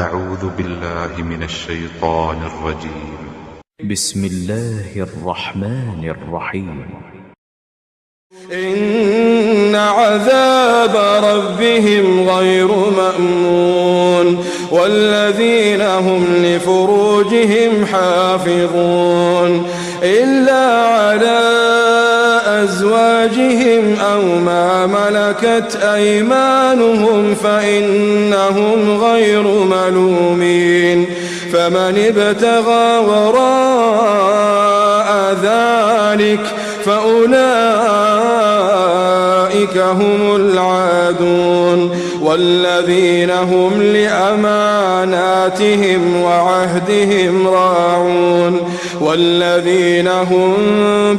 أعوذ بالله من الشيطان الرجيم. بسم الله الرحمن الرحيم. إن عذاب ربهم غير مأمون والذين هم لفروجهم حافظون إلا على أزواجهم أو ما ملكت أيمانهم فإنهم غير ملومين فمن ابتغى وراء ذلك فأولئك هم العادون والذين هم لأماناتهم وعهدهم راعون والذين هم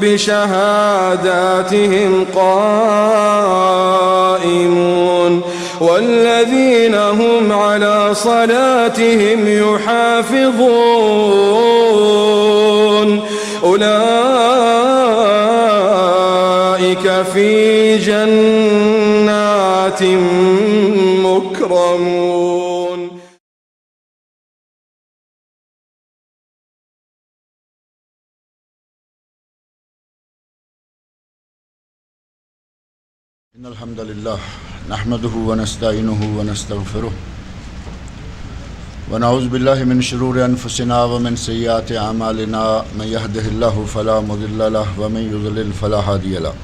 بشهاداتهم قائمون والذين هم على صلاتهم يحافظون أولئك في جنات مكرمون. إن الحمد لله نحمده ونستعينه ونستغفره ونعوذ بالله من شرور أنفسنا ومن سيئات أعمالنا من يهده الله فلا مضل له ومن يضلل فلا هادي له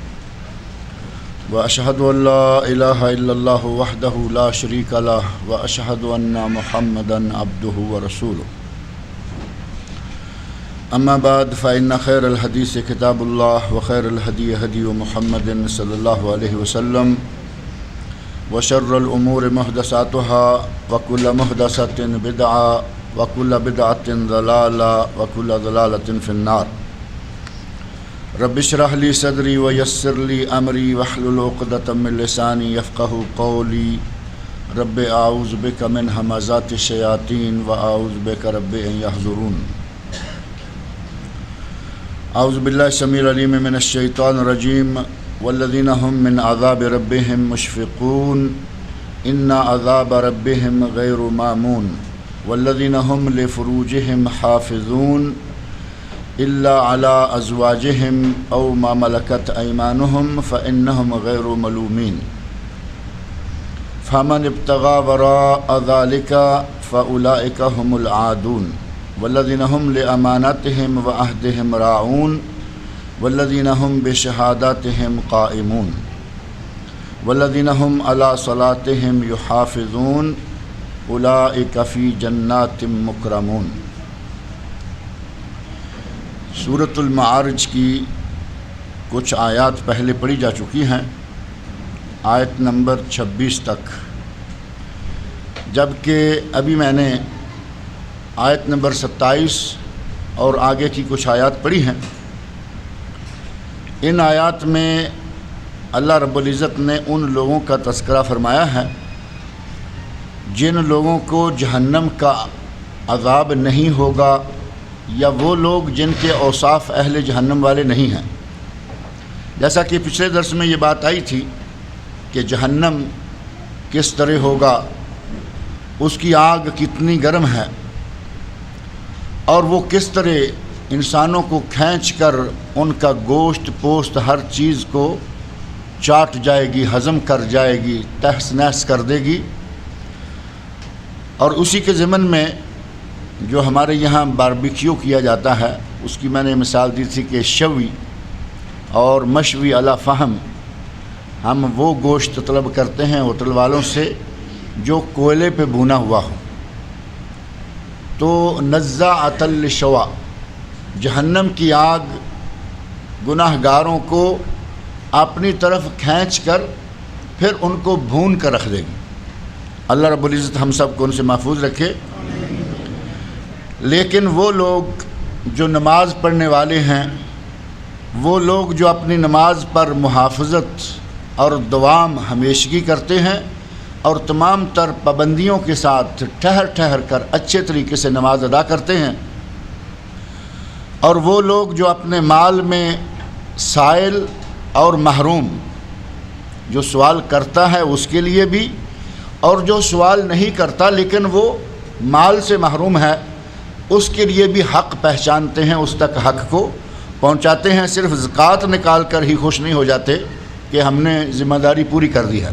وأشهد أن لا إله إلا الله وحده لا شريك له وأشهد أن محمدا عبده ورسوله. أما بعد فإن خير الحديث كتاب الله وخير الهدي هدي محمد صلى الله عليه وسلم وشر الأمور محدثاتها وكل محدثة بدعة وكل بدعة ضلالة وكل ضلالة في النار. رب اشرح لي صدري ويسر لي أمري واحلل عقدة من لساني يفقهوا قولي. رب أعوذ بك من همزات الشياطين وأعوذ بك رب أن يحضرون. اعوذ باللہ السمیع العلیم من الشیطان الرجیم والذین هم من عذاب ربهم مشفقون ان عذاب ربهم غیر مامون والذین هم لفروجهم حافظون الا على ازواجهم او ما ملکت ایمانهم فانهم غیر ملومین فمن ابتغى وراء ذلك فاولئک هم العادون والذین هم لأماناتهم وعهدهم راعون والذین هم بشهاداتهم قائمون والذین هم على صلاتهم يحافظون اولئک فی جنات مکرمون. سورۃ المعارج کی کچھ آیات پہلے پڑھی جا چکی ہیں، آیت نمبر 26 تک، جبکہ ابھی میں نے آیت نمبر 27 اور آگے کی کچھ آیات پڑھی ہیں. ان آیات میں اللہ رب العزت نے ان لوگوں کا تذکرہ فرمایا ہے جن لوگوں کو جہنم کا عذاب نہیں ہوگا، یا وہ لوگ جن کے اوصاف اہل جہنم والے نہیں ہیں. جیسا کہ پچھلے درس میں یہ بات آئی تھی کہ جہنم کس طرح ہوگا، اس کی آگ کتنی گرم ہے، اور وہ کس طرح انسانوں کو کھینچ کر ان کا گوشت پوست ہر چیز کو چاٹ جائے گی، ہضم کر جائے گی، تہس نہس کر دے گی. اور اسی کے ضمن میں جو ہمارے یہاں باربیکیو کیا جاتا ہے، اس کی میں نے مثال دی تھی کہ شوی اور مشوی علی فہم، ہم وہ گوشت طلب کرتے ہیں ہوٹل والوں سے جو کوئلے پہ بھونا ہوا ہو. تو نزاعۃ للشوا، جہنم کی آگ گناہ گاروں کو اپنی طرف کھینچ کر پھر ان کو بھون کر رکھ دے گی. اللہ رب العزت ہم سب کو ان سے محفوظ رکھے. لیکن وہ لوگ جو نماز پڑھنے والے ہیں، وہ لوگ جو اپنی نماز پر محافظت اور دوام ہمیشگی کرتے ہیں اور تمام تر پابندیوں کے ساتھ ٹھہر ٹھہر کر اچھے طریقے سے نماز ادا کرتے ہیں، اور وہ لوگ جو اپنے مال میں سائل اور محروم، جو سوال کرتا ہے اس کے لیے بھی، اور جو سوال نہیں کرتا لیکن وہ مال سے محروم ہے اس کے لیے بھی حق پہچانتے ہیں، اس تک حق کو پہنچاتے ہیں، صرف زکوٰۃ نکال کر ہی خوش نہیں ہو جاتے کہ ہم نے ذمہ داری پوری کر دی ہے۔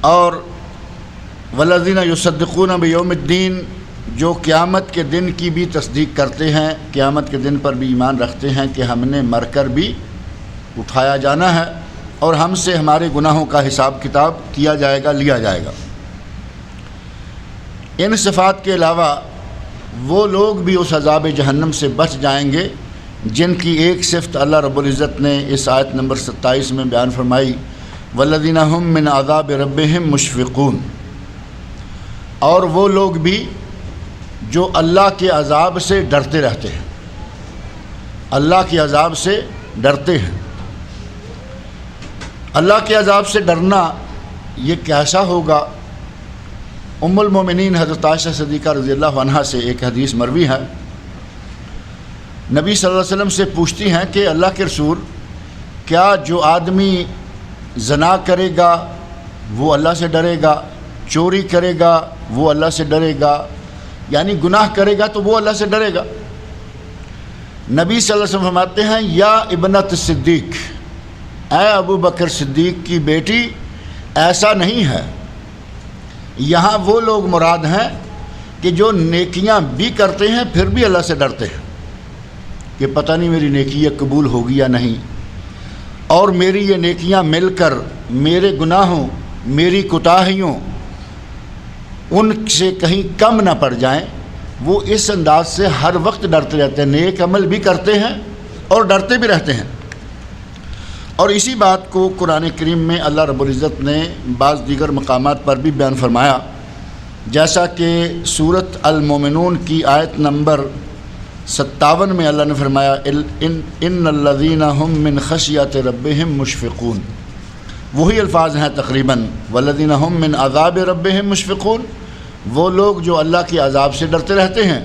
اور والذین یصدقون بیوم الدین، جو قیامت کے دن کی بھی تصدیق کرتے ہیں، قیامت کے دن پر بھی ایمان رکھتے ہیں کہ ہم نے مر کر بھی اٹھایا جانا ہے اور ہم سے ہمارے گناہوں کا حساب کتاب کیا جائے گا، لیا جائے گا۔ ان صفات کے علاوہ وہ لوگ بھی اس عذاب جہنم سے بچ جائیں گے جن کی ایک صفت اللہ رب العزت نے اس آیت نمبر 27 میں بیان فرمائی، والذین هم من عذاب ربهم مشفقون، اور وہ لوگ بھی جو اللہ کے عذاب سے ڈرتے رہتے ہیں، اللہ کے عذاب سے ڈرتے ہیں۔ اللہ کے عذاب سے ڈرنا یہ کیسا ہوگا؟ ام المومنین حضرت عائشہ صدیقہ رضی اللہ عنہا سے ایک حدیث مروی ہے، نبی صلی اللہ علیہ وسلم سے پوچھتی ہیں کہ اللہ کے رسول، کیا جو آدمی زنا کرے گا وہ اللہ سے ڈرے گا، چوری کرے گا وہ اللہ سے ڈرے گا، یعنی گناہ کرے گا تو وہ اللہ سے ڈرے گا؟ نبی صلی اللہ علیہ وسلم فرماتے ہیں، یا ابنت صدیق، اے ابو بکر صدیق کی بیٹی، ایسا نہیں ہے۔ یہاں وہ لوگ مراد ہیں کہ جو نیکیاں بھی کرتے ہیں پھر بھی اللہ سے ڈرتے ہیں کہ پتہ نہیں میری نیکی یہ قبول ہوگی یا نہیں، اور میری یہ نیکیاں مل کر میرے گناہوں، میری کوتاہیوں ان سے کہیں کم نہ پڑ جائیں۔ وہ اس انداز سے ہر وقت ڈرتے رہتے ہیں، نیک عمل بھی کرتے ہیں اور ڈرتے بھی رہتے ہیں۔ اور اسی بات کو قرآن کریم میں اللہ رب العزت نے بعض دیگر مقامات پر بھی بیان فرمایا، جیسا کہ سورۃ المومنون کی آیت نمبر 57 میں اللہ نے فرمایا، ان الذین هم من خشیۃ ربهم مشفقون، وہی الفاظ ہیں تقریباً، والذین هم من عذاب ربهم مشفقون، وہ لوگ جو اللہ کے عذاب سے ڈرتے رہتے ہیں۔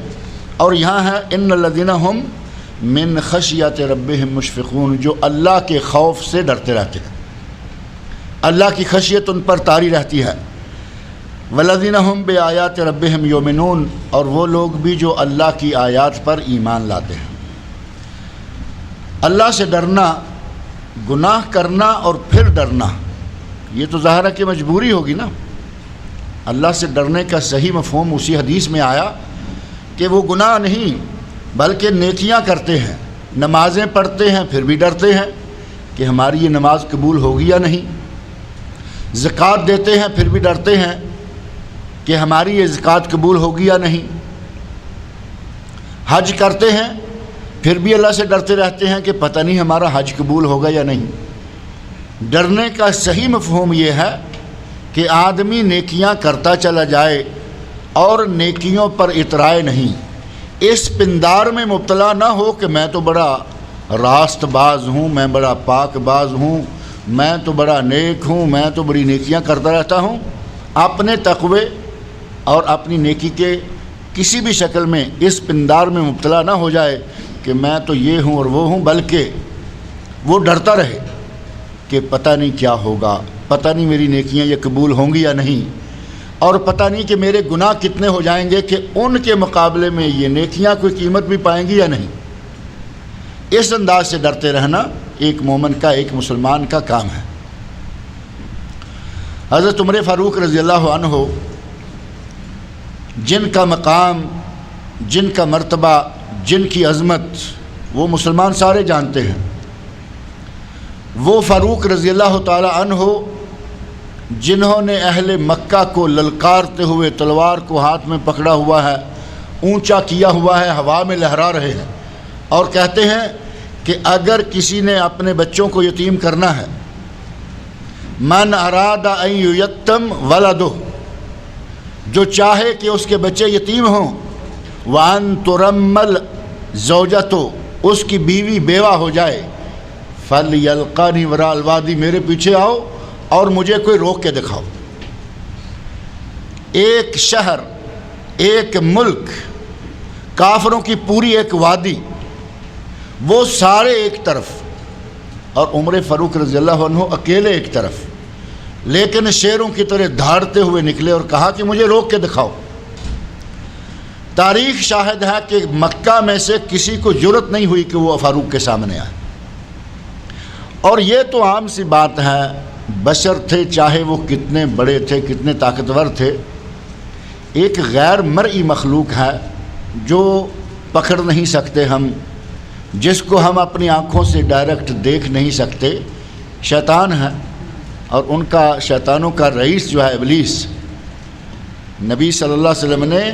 اور یہاں ہے ان الذین هم من خشیۃ ربهم مشفقون، جو اللہ کے خوف سے ڈرتے رہتے ہیں، اللہ کی خشیت ان پر طاری رہتی ہے۔ والذین هم بآیات ربهم یؤمنون، اور وہ لوگ بھی جو اللہ کی آیات پر ایمان لاتے ہیں۔ اللہ سے ڈرنا، گناہ کرنا اور پھر ڈرنا، یہ تو ظاہر ہے کہ مجبوری ہوگی نا۔ اللہ سے ڈرنے کا صحیح مفہوم اسی حدیث میں آیا کہ وہ گناہ نہیں بلکہ نیکیاں کرتے ہیں، نمازیں پڑھتے ہیں پھر بھی ڈرتے ہیں کہ ہماری یہ نماز قبول ہوگی یا نہیں، زکوٰۃ دیتے ہیں پھر بھی ڈرتے ہیں کہ ہماری یہ زکوٰۃ قبول ہوگی یا نہیں، حج کرتے ہیں پھر بھی اللہ سے ڈرتے رہتے ہیں کہ پتہ نہیں ہمارا حج قبول ہوگا یا نہیں۔ ڈرنے کا صحیح مفہوم یہ ہے کہ آدمی نیکیاں کرتا چلا جائے اور نیکیوں پر اترائے نہیں، اس پندار میں مبتلا نہ ہو کہ میں تو بڑا راست باز ہوں، میں بڑا پاک باز ہوں، میں تو بڑا نیک ہوں، میں تو بڑی نیکیاں کرتا رہتا ہوں۔ اپنے تقوی اور اپنی نیکی کے کسی بھی شکل میں اس پندار میں مبتلا نہ ہو جائے کہ میں تو یہ ہوں اور وہ ہوں، بلکہ وہ ڈرتا رہے کہ پتہ نہیں کیا ہوگا، پتہ نہیں میری نیکیاں یہ قبول ہوں گی یا نہیں، اور پتہ نہیں کہ میرے گناہ کتنے ہو جائیں گے کہ ان کے مقابلے میں یہ نیکیاں کوئی قیمت بھی پائیں گی یا نہیں۔ اس انداز سے ڈرتے رہنا ایک مومن کا، ایک مسلمان کا کام ہے۔ حضرت عمر فاروق رضی اللہ عنہ، جن کا مقام، جن کا مرتبہ، جن کی عظمت وہ مسلمان سارے جانتے ہیں، وہ فاروق رضی اللہ تعالی عنہ جنہوں نے اہل مکہ کو للکارتے ہوئے تلوار کو ہاتھ میں پکڑا ہوا ہے، اونچا کیا ہوا ہے، ہوا میں لہرا رہے ہیں اور کہتے ہیں کہ اگر کسی نے اپنے بچوں کو یتیم کرنا ہے، من اراد ان یتم ولدہ، جو چاہے کہ اس کے بچے یتیم ہوں، وان ترمل زوجتو، اس کی بیوی بیوہ ہو جائے، فلیلقانی وراء الوادی، میرے پیچھے آؤ اور مجھے کوئی روک کے دکھاؤ۔ ایک شہر، ایک ملک، کافروں کی پوری ایک وادی، وہ سارے ایک طرف اور عمر فاروق رضی اللہ عنہ اکیلے ایک طرف، لیکن شیروں کی طرح دھاڑتے ہوئے نکلے اور کہا کہ مجھے روک کے دکھاؤ۔ تاریخ شاہد ہے کہ مکہ میں سے کسی کو جرأت نہیں ہوئی کہ وہ فاروق کے سامنے آئے، اور یہ تو عام سی بات ہے، بشر تھے چاہے وہ کتنے بڑے تھے کتنے طاقتور تھے، ایک غیر مرئی مخلوق ہے جو پکڑ نہیں سکتے ہم، جس کو ہم اپنی آنکھوں سے ڈائریکٹ دیکھ نہیں سکتے، شیطان ہے، اور ان کا شیطانوں کا رئیس جو ہے ابلیس۔ نبی صلی اللہ علیہ وسلم نے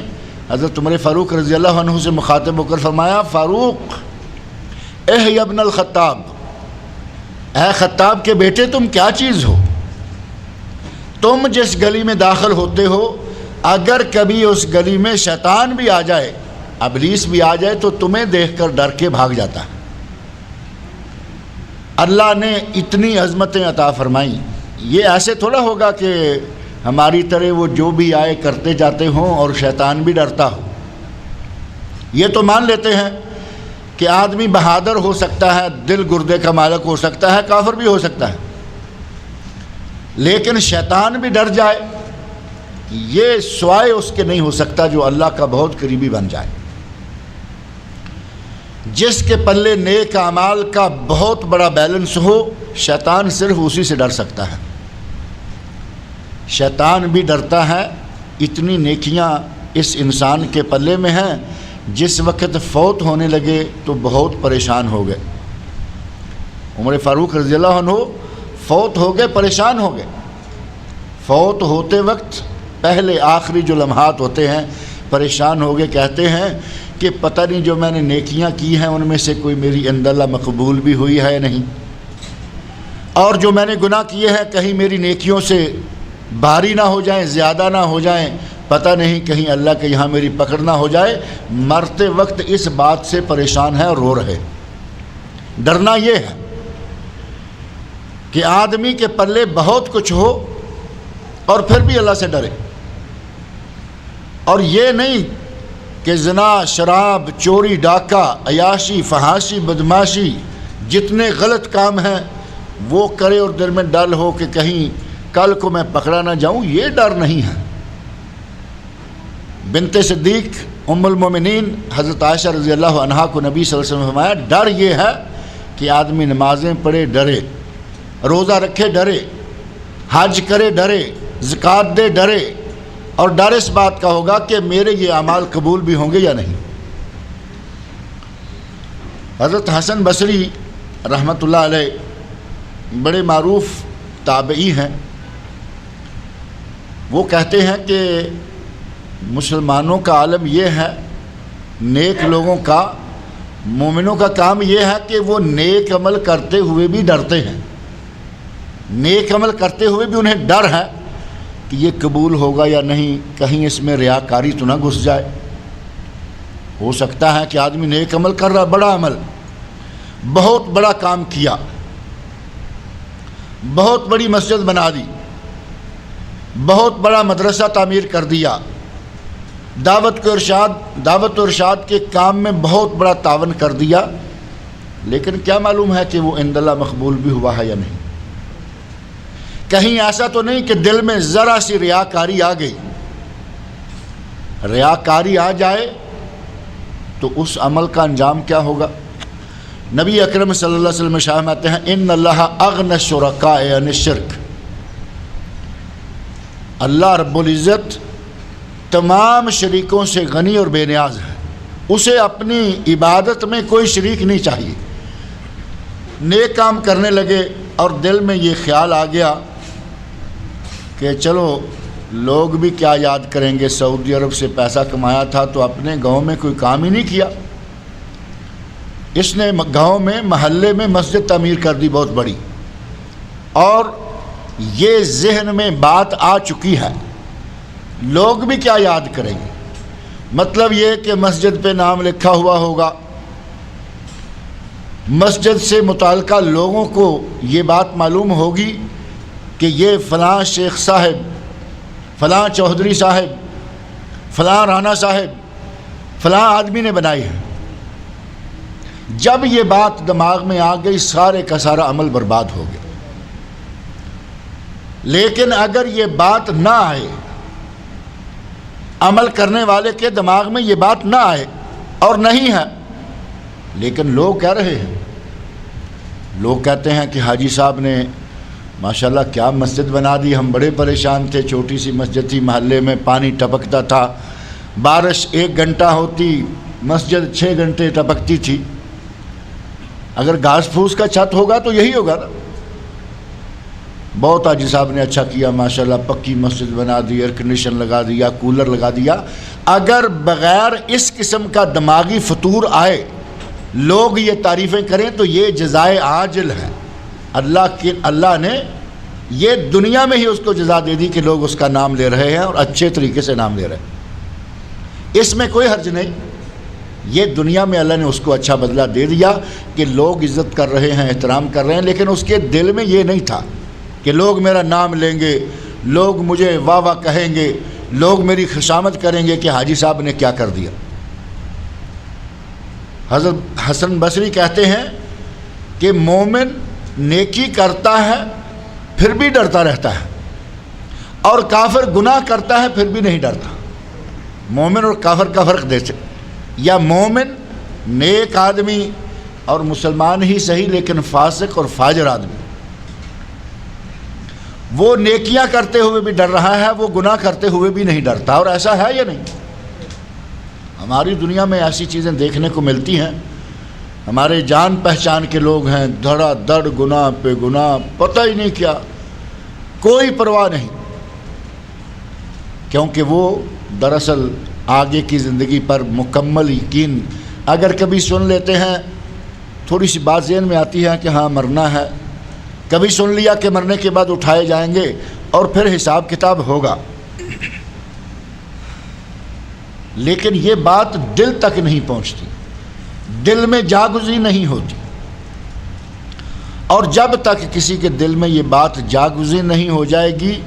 حضرت عمر فاروق رضی اللہ عنہ سے مخاطب ہو کر فرمایا، فاروق اے ابن الخطاب، اے خطاب کے بیٹے تم کیا چیز ہو؟ تم جس گلی میں داخل ہوتے ہو اگر کبھی اس گلی میں شیطان بھی آ جائے، ابلیس بھی آ جائے تو تمہیں دیکھ کر ڈر کے بھاگ جاتا ہے۔ اللہ نے اتنی عظمتیں عطا فرمائیں، یہ ایسے تھوڑا ہوگا کہ ہماری طرح وہ جو بھی آئے کرتے جاتے ہوں اور شیطان بھی ڈرتا ہو۔ یہ تو مان لیتے ہیں کہ آدمی بہادر ہو سکتا ہے، دل گردے کا مالک ہو سکتا ہے، کافر بھی ہو سکتا ہے، لیکن شیطان بھی ڈر جائے یہ سوائے اس کے نہیں ہو سکتا جو اللہ کا بہت قریبی بن جائے۔ جس کے پلے نیک اعمال کا بہت بڑا بیلنس ہو، شیطان صرف اسی سے ڈر سکتا ہے۔ شیطان بھی ڈرتا ہے، اتنی نیکیاں اس انسان کے پلے میں ہیں، جس وقت فوت ہونے لگے تو بہت پریشان ہو گئے۔ عمر فاروق رضی اللہ عنہ فوت ہو گئے، پریشان ہو گئے۔ فوت ہوتے وقت پہلے آخری جو لمحات ہوتے ہیں پریشان ہو گئے، کہتے ہیں کہ پتہ نہیں جو میں نے نیکیاں کی ہیں ان میں سے کوئی میری عند اللہ مقبول بھی ہوئی ہے یا نہیں، اور جو میں نے گناہ کیے ہیں کہیں میری نیکیوں سے بھاری نہ ہو جائیں، زیادہ نہ ہو جائیں، پتہ نہیں کہیں اللہ کے یہاں میری پکڑ نہ ہو جائے۔ مرتے وقت اس بات سے پریشان ہے اور رو رہے۔ ڈرنا یہ ہے کہ آدمی کے پلے بہت کچھ ہو اور پھر بھی اللہ سے ڈرے، اور یہ نہیں کہ زنا، شراب، چوری، ڈاکہ، عیاشی، فحاشی، بدماشی، جتنے غلط کام ہیں وہ کرے اور دل میں ڈر ہو کہ کہیں کل کو میں پکڑا نہ جاؤں، یہ ڈر نہیں ہے۔ بنت صدیق ام المومنین حضرت عائشہ رضی اللہ عنہا کو نبی صلی اللہ علیہ وسلم نے فرمایا، ڈر یہ ہے کہ آدمی نمازیں پڑھے ڈرے، روزہ رکھے ڈرے، حج کرے ڈرے، زکوٰۃ دے ڈرے، اور ڈر اس بات کا ہوگا کہ میرے یہ اعمال قبول بھی ہوں گے یا نہیں۔ حضرت حسن بصری رحمۃ اللہ علیہ بڑے معروف تابعی ہیں، وہ کہتے ہیں کہ مسلمانوں کا عالم یہ ہے، نیک لوگوں کا، مومنوں کا کام یہ ہے کہ وہ نیک عمل کرتے ہوئے بھی ڈرتے ہیں، نیک عمل کرتے ہوئے بھی انہیں ڈر ہے کہ یہ قبول ہوگا یا نہیں، کہیں اس میں ریاکاری تو نہ گھس جائے۔ ہو سکتا ہے کہ آدمی نیک عمل کر رہا، بڑا عمل، بہت بڑا کام کیا، بہت بڑی مسجد بنا دی، بہت بڑا مدرسہ تعمیر کر دیا، دعوت و ارشاد کے کام میں بہت بڑا تعاون کر دیا، لیکن کیا معلوم ہے کہ وہ عند اللہ مقبول بھی ہوا ہے یا نہیں۔ کہیں ایسا تو نہیں کہ دل میں ذرا سی ریاکاری آ گئی، ریاکاری آ جائے تو اس عمل کا انجام کیا ہوگا؟ نبی اکرم صلی اللہ علیہ وسلم ارشاد فرماتے ہیں، ان اللہ اغنی الشرکاء عن الشرک، اللہ رب العزت تمام شریکوں سے غنی اور بے نیاز ہے، اسے اپنی عبادت میں کوئی شریک نہیں چاہیے۔ نیک کام کرنے لگے اور دل میں یہ خیال آ گیا کہ چلو لوگ بھی کیا یاد کریں گے، سعودی عرب سے پیسہ کمایا تھا تو اپنے گاؤں میں کوئی کام ہی نہیں کیا، اس نے گاؤں میں محلے میں مسجد تعمیر کر دی بہت بڑی، اور یہ ذہن میں بات آ چکی ہے، لوگ بھی کیا یاد کریں گے۔ مطلب یہ کہ مسجد پہ نام لکھا ہوا ہوگا، مسجد سے متعلقہ لوگوں کو یہ بات معلوم ہوگی کہ یہ فلاں شیخ صاحب، فلاں چودھری صاحب، فلاں رانا صاحب، فلاں آدمی نے بنائی ہے۔ جب یہ بات دماغ میں آ گئی، سارے کا سارا عمل برباد ہو گیا۔ لیکن اگر یہ بات نہ آئے، عمل کرنے والے کے دماغ میں یہ بات نہ آئے اور نہیں ہے، لیکن لوگ کہہ رہے ہیں، لوگ کہتے ہیں کہ حاجی صاحب نے ماشاءاللہ کیا مسجد بنا دی، ہم بڑے پریشان تھے، چھوٹی سی مسجد تھی، محلے میں پانی ٹپکتا تھا، بارش 1 گھنٹہ ہوتی مسجد 6 گھنٹے ٹپکتی تھی۔ اگر گھاس پھوس کا چھت ہوگا تو یہی ہوگا نا۔ بہت حاجی صاحب نے اچھا کیا، ماشاءاللہ پکی مسجد بنا دی، ایئر کنڈیشن لگا دیا، کولر لگا دیا۔ اگر بغیر اس قسم کا دماغی فطور آئے لوگ یہ تعریفیں کریں تو یہ جزائے عاجل ہے۔ اللہ نے یہ دنیا میں ہی اس کو جزا دے دی کہ لوگ اس کا نام لے رہے ہیں اور اچھے طریقے سے نام لے رہے ہیں، اس میں کوئی حرج نہیں۔ یہ دنیا میں اللہ نے اس کو اچھا بدلہ دے دیا کہ لوگ عزت کر رہے ہیں، احترام کر رہے ہیں، لیکن اس کے دل میں یہ نہیں تھا کہ لوگ میرا نام لیں گے، لوگ مجھے واہ واہ کہیں گے، لوگ میری خوشامد کریں گے کہ حاجی صاحب نے کیا کر دیا۔ حضرت حسن بصری کہتے ہیں کہ مومن نیکی کرتا ہے پھر بھی ڈرتا رہتا ہے، اور کافر گناہ کرتا ہے پھر بھی نہیں ڈرتا۔ مومن اور کافر کا فرق دیکھیں، یا مومن نیک آدمی اور مسلمان ہی صحیح لیکن فاسق اور فاجر آدمی، وہ نیکیاں کرتے ہوئے بھی ڈر رہا ہے، وہ گناہ کرتے ہوئے بھی نہیں ڈرتا۔ اور ایسا ہے یا نہیں؟ ہماری دنیا میں ایسی چیزیں دیکھنے کو ملتی ہیں، ہمارے جان پہچان کے لوگ ہیں، دھڑا دھڑ گناہ پہ گناہ، پتہ ہی نہیں کیا، کوئی پرواہ نہیں، کیونکہ وہ دراصل آگے کی زندگی پر مکمل یقین، اگر کبھی سن لیتے ہیں، تھوڑی سی بات ذہن میں آتی ہے کہ ہاں مرنا ہے، کبھی سن لیا کہ مرنے کے بعد اٹھائے جائیں گے اور پھر حساب کتاب ہوگا، لیکن یہ بات دل تک نہیں پہنچتی، دل میں جاگزی نہیں ہوتی، اور جب تک کسی کے دل میں یہ بات جاگزی نہیں ہو جائے گی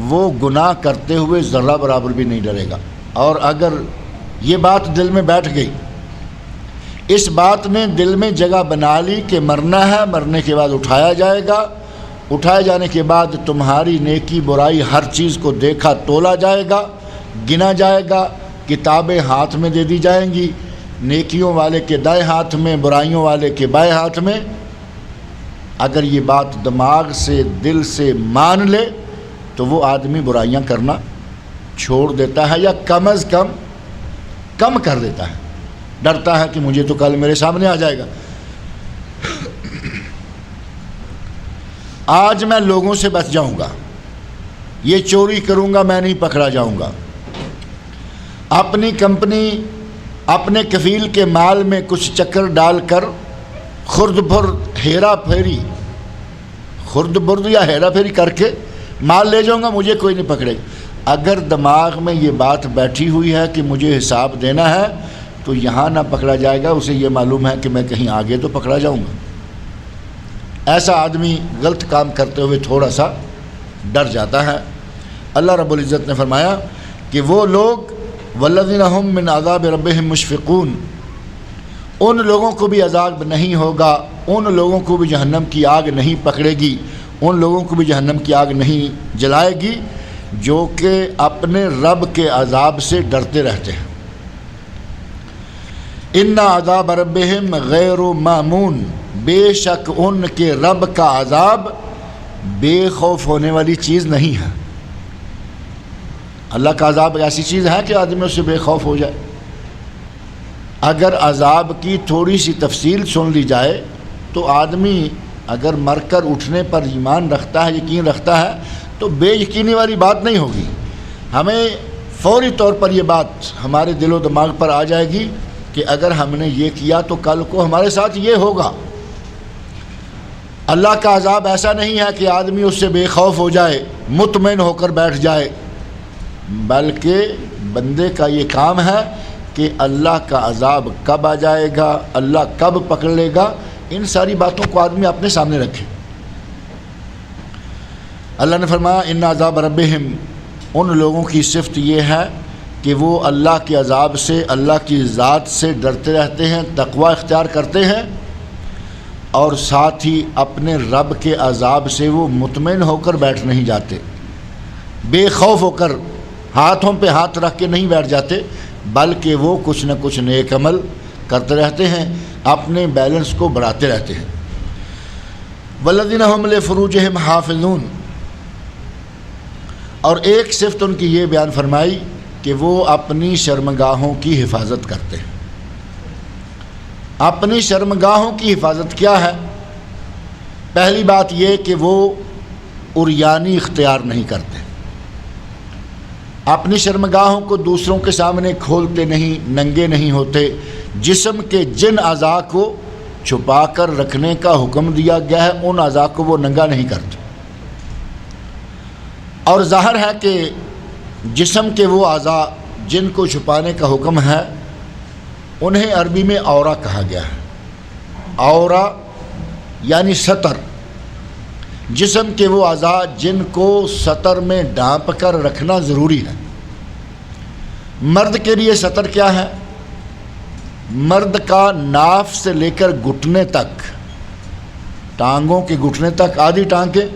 وہ گناہ کرتے ہوئے ذرہ برابر بھی نہیں ڈرے گا۔ اور اگر یہ بات دل میں بیٹھ گئی، اس بات نے دل میں جگہ بنا لی کہ مرنا ہے، مرنے کے بعد اٹھایا جائے گا، اٹھائے جانے کے بعد تمہاری نیکی برائی ہر چیز کو دیکھا تولا جائے گا، گنا جائے گا، کتابیں ہاتھ میں دے دی جائیں گی، نیکیوں والے کے دائیں ہاتھ میں، برائیوں والے کے بائیں ہاتھ میں۔ اگر یہ بات دماغ سے دل سے مان لے تو وہ آدمی برائیاں کرنا چھوڑ دیتا ہے، یا کم از کم کر دیتا ہے، ڈرتا ہے کہ مجھے تو کل میرے سامنے آ جائے گا۔ آج میں لوگوں سے بچ جاؤں گا، یہ چوری کروں گا میں نہیں پکڑا جاؤں گا، اپنی کمپنی اپنے کفیل کے مال میں کچھ چکر ڈال کر خرد برد ہیرا پھیری، خرد برد یا ہیرا پھیری کر کے مال لے جاؤں گا، مجھے کوئی نہیں پکڑے گا۔ اگر دماغ میں یہ بات بیٹھی ہوئی ہے کہ مجھے حساب دینا ہے تو یہاں نہ پکڑا جائے گا، اسے یہ معلوم ہے کہ میں کہیں آگے تو پکڑا جاؤں گا۔ ایسا آدمی غلط کام کرتے ہوئے تھوڑا سا ڈر جاتا ہے۔ اللہ رب العزت نے فرمایا کہ وہ لوگ والذین هم من عذاب ربهم مشفقون، ان لوگوں کو بھی عذاب نہیں ہوگا، ان لوگوں کو بھی جہنم کی آگ نہیں پکڑے گی، ان لوگوں کو بھی جہنم کی آگ نہیں جلائے گی جو کہ اپنے رب کے عذاب سے ڈرتے رہتے ہیں۔ ان عذاب ربهم غیر مامون، بے شک ان کے رب کا عذاب بے خوف ہونے والی چیز نہیں ہے۔ اللہ کا عذاب ایسی چیز ہے کہ آدمی اس سے بے خوف ہو جائے۔ اگر عذاب کی تھوڑی سی تفصیل سن لی جائے تو آدمی اگر مر کر اٹھنے پر ایمان رکھتا ہے، یقین رکھتا ہے، تو بے یقینی والی بات نہیں ہوگی۔ ہمیں فوری طور پر یہ بات ہمارے دل و دماغ پر آ جائے گی کہ اگر ہم نے یہ کیا تو کل کو ہمارے ساتھ یہ ہوگا۔ اللہ کا عذاب ایسا نہیں ہے کہ آدمی اس سے بے خوف ہو جائے، مطمئن ہو کر بیٹھ جائے، بلکہ بندے کا یہ کام ہے کہ اللہ کا عذاب کب آ جائے گا، اللہ کب پکڑ لے گا، ان ساری باتوں کو آدمی اپنے سامنے رکھے۔ اللہ نے فرمایا ان عذاب ربہم، ان لوگوں کی صفت یہ ہے کہ وہ اللہ کے عذاب سے، اللہ کی ذات سے ڈرتے رہتے ہیں، تقوی اختیار کرتے ہیں، اور ساتھ ہی اپنے رب کے عذاب سے وہ مطمئن ہو کر بیٹھ نہیں جاتے، بے خوف ہو کر ہاتھوں پہ ہاتھ رکھ کے نہیں بیٹھ جاتے، بلکہ وہ کچھ نہ کچھ نیک عمل کرتے رہتے ہیں، اپنے بیلنس کو بڑھاتے رہتے ہیں۔ والذین هم لفروجہم حافظون، اور ایک صفت ان کی یہ بیان فرمائی کہ وہ اپنی شرمگاہوں کی حفاظت کرتے ہیں۔ اپنی شرمگاہوں کی حفاظت کیا ہے؟ پہلی بات یہ کہ وہ عریانی اختیار نہیں کرتے، اپنی شرمگاہوں کو دوسروں کے سامنے کھولتے نہیں، ننگے نہیں ہوتے، جسم کے جن اعضاء کو چھپا کر رکھنے کا حکم دیا گیا ہے ان اعضاء کو وہ ننگا نہیں کرتے۔ اور ظاہر ہے کہ جسم کے وہ اعضاء جن کو چھپانے کا حکم ہے انہیں عربی میں عورہ کہا گیا ہے۔ عورہ یعنی سطر، جسم کے وہ اعضاء جن کو سطر میں ڈھانپ کر رکھنا ضروری ہے۔ مرد کے لیے سطر کیا ہے؟ مرد کا ناف سے لے کر گھٹنے تک، ٹانگوں کے گھٹنے تک آدھی ٹانگیں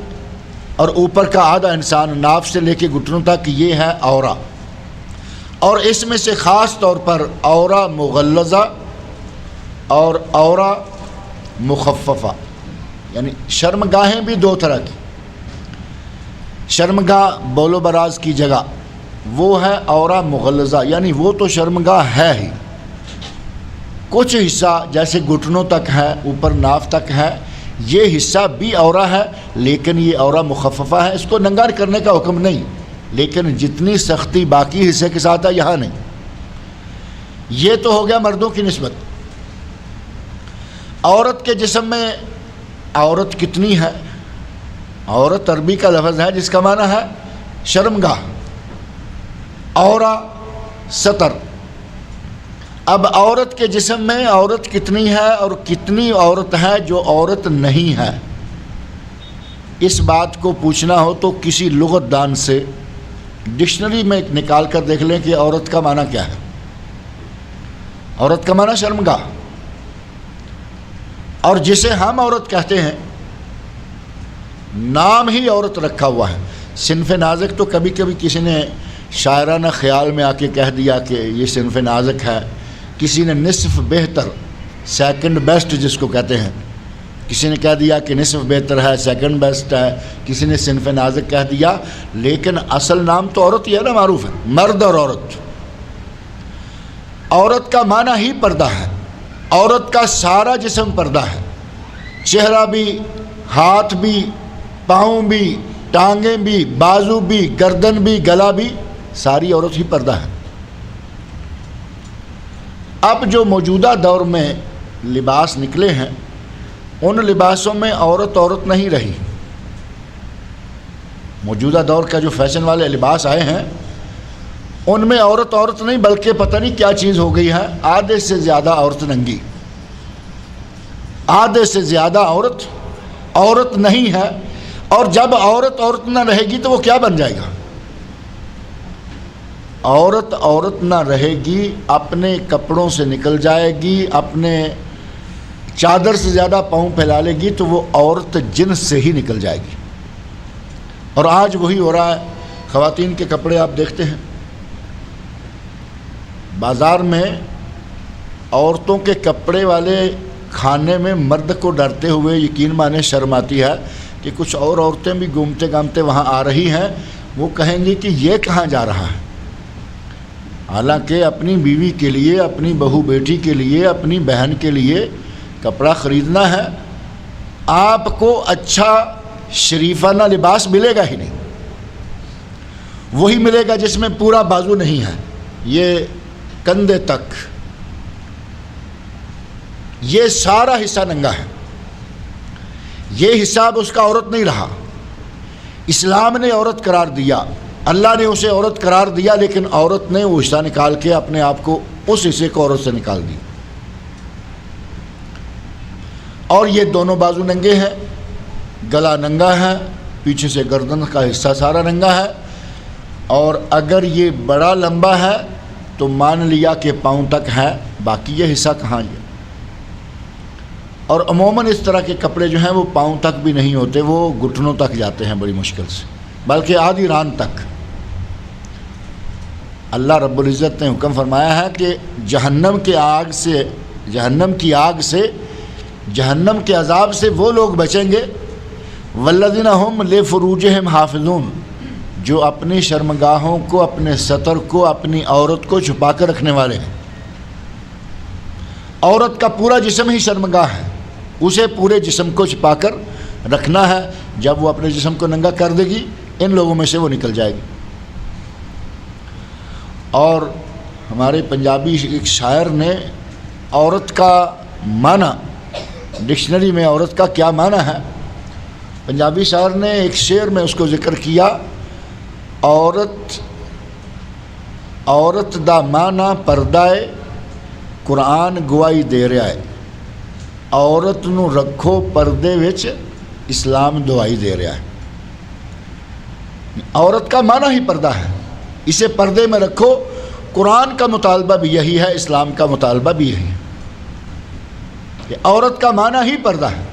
اور اوپر کا آدھا انسان ناف سے لے کے گھٹنوں تک، یہ ہے عورہ۔ اور اس میں سے خاص طور پر عورہ مغلظہ اور عورہ مخففہ، یعنی شرمگاہیں بھی دو طرح کی۔ شرمگاہ بول و براز کی جگہ وہ ہے عورہ مغلظہ، یعنی وہ تو شرمگاہ ہے ہی، کچھ حصہ جیسے گھٹنوں تک ہے، اوپر ناف تک ہے، یہ حصہ بھی عورہ ہے، لیکن یہ عورہ مخففہ ہے، اس کو ننگا کرنے کا حکم نہیں، لیکن جتنی سختی باقی حصے کے ساتھ ہے یہاں نہیں۔ یہ تو ہو گیا مردوں کی نسبت۔ عورت کے جسم میں عورت کتنی ہے؟ عورت عربی کا لفظ ہے جس کا معنی ہے شرمگاہ، عورہ سطر۔ اب عورت کے جسم میں عورت کتنی ہے اور کتنی عورت ہے جو عورت نہیں ہے، اس بات کو پوچھنا ہو تو کسی لغت دان سے ڈکشنری میں نکال کر دیکھ لیں کہ عورت کا معنی کیا ہے۔ عورت کا معنی شرمگاہ، اور جسے ہم عورت کہتے ہیں نام ہی عورت رکھا ہوا ہے۔ صنف نازک تو کبھی کبھی کسی نے شاعرانہ خیال میں آ کے کہہ دیا کہ یہ صنف نازک ہے، کسی نے نصف بہتر، سیکنڈ بیسٹ جس کو کہتے ہیں، کسی نے کہہ دیا کہ نصف بہتر ہے، سیکنڈ بیسٹ ہے، کسی نے صنف نازک کہہ دیا، لیکن اصل نام تو عورت ہی ہے نا، معروف ہے، مرد اور عورت۔ عورت کا معنی ہی پردہ ہے، عورت کا سارا جسم پردہ ہے، چہرہ بھی، ہاتھ بھی، پاؤں بھی، ٹانگیں بھی، بازو بھی، گردن بھی، گلا بھی، ساری عورت ہی پردہ ہے۔ اب جو موجودہ دور میں لباس نکلے ہیں ان لباسوں میں عورت نہیں رہی۔ موجودہ دور کا جو فیشن والے لباس آئے ہیں ان میں عورت نہیں بلکہ پتہ نہیں کیا چیز ہو گئی ہے، آدھے سے زیادہ عورت ننگی، آدھے سے زیادہ عورت نہیں ہے۔ اور جب عورت نہ رہے گی تو وہ کیا بن جائے گا؟ عورت نہ رہے گی، اپنے کپڑوں سے نکل جائے گی، اپنے چادر سے زیادہ پاؤں پھیلا لے گی تو وہ عورت جنس سے ہی نکل جائے گی۔ اور آج وہی ہو رہا ہے۔ خواتین کے کپڑے آپ دیکھتے ہیں بازار میں، عورتوں کے کپڑے والے کھانے میں مرد کو ڈرتے ہوئے یقین مانے شرم آتی ہے کہ کچھ اور عورتیں بھی گھومتے گھامتے وہاں آ رہی ہیں، وہ کہیں گی کہ یہ کہاں جا رہا ہے۔ حالانکہ اپنی بیوی کے لیے، اپنی بہو بیٹی کے لیے، اپنی بہن کے لیے کپڑا خریدنا ہے، آپ کو اچھا شریفانہ لباس ملے گا ہی نہیں، وہی ملے گا جس میں پورا بازو نہیں ہے، یہ کندھے تک، یہ سارا حصہ ننگا ہے۔ یہ حساب اس کا عورت نہیں رہا، اسلام نے عورت قرار دیا، اللہ نے اسے عورت قرار دیا، لیکن عورت نے وہ حصہ نکال کے اپنے آپ کو اس حصے کو عورت سے نکال دی۔ اور یہ دونوں بازو ننگے ہیں، گلا ننگا ہے، پیچھے سے گردن کا حصہ سارا ننگا ہے، اور اگر یہ بڑا لمبا ہے تو مان لیا کہ پاؤں تک ہے، باقی یہ حصہ کہاں ہے۔ اور عموماً اس طرح کے کپڑے جو ہیں وہ پاؤں تک بھی نہیں ہوتے، وہ گھٹنوں تک جاتے ہیں بڑی مشکل سے، بلکہ آدھی ران تک۔ اللہ رب العزت نے حکم فرمایا ہے کہ جہنم کی آگ سے جہنم کے عذاب سے وہ لوگ بچیں گے والذین هم لفروجہم حافظون، جو اپنی شرمگاہوں کو، اپنے ستر کو، اپنی عورت کو چھپا کر رکھنے والے ہیں۔ عورت کا پورا جسم ہی شرمگاہ ہے، اسے پورے جسم کو چھپا کر رکھنا ہے۔ جب وہ اپنے جسم کو ننگا کر دے گی ان لوگوں میں سے وہ نکل جائے گی۔ اور ہمارے پنجابی ایک شاعر نے عورت کا معنی، ڈکشنری میں عورت کا کیا معنی ہے، پنجابی شاعر نے ایک شعر میں اس کو ذکر کیا، عورت دا معنی پردائے قرآن گواہی دے رہا ہے، عورت نو رکھو پردے وچ اسلام دعائی دے رہا ہے۔ عورت کا معنی ہی پردہ ہے، اسے پردے میں رکھو۔ قرآن کا مطالبہ بھی یہی ہے، اسلام کا مطالبہ بھی یہی ہے کہ عورت کا معنی ہی پردہ ہے،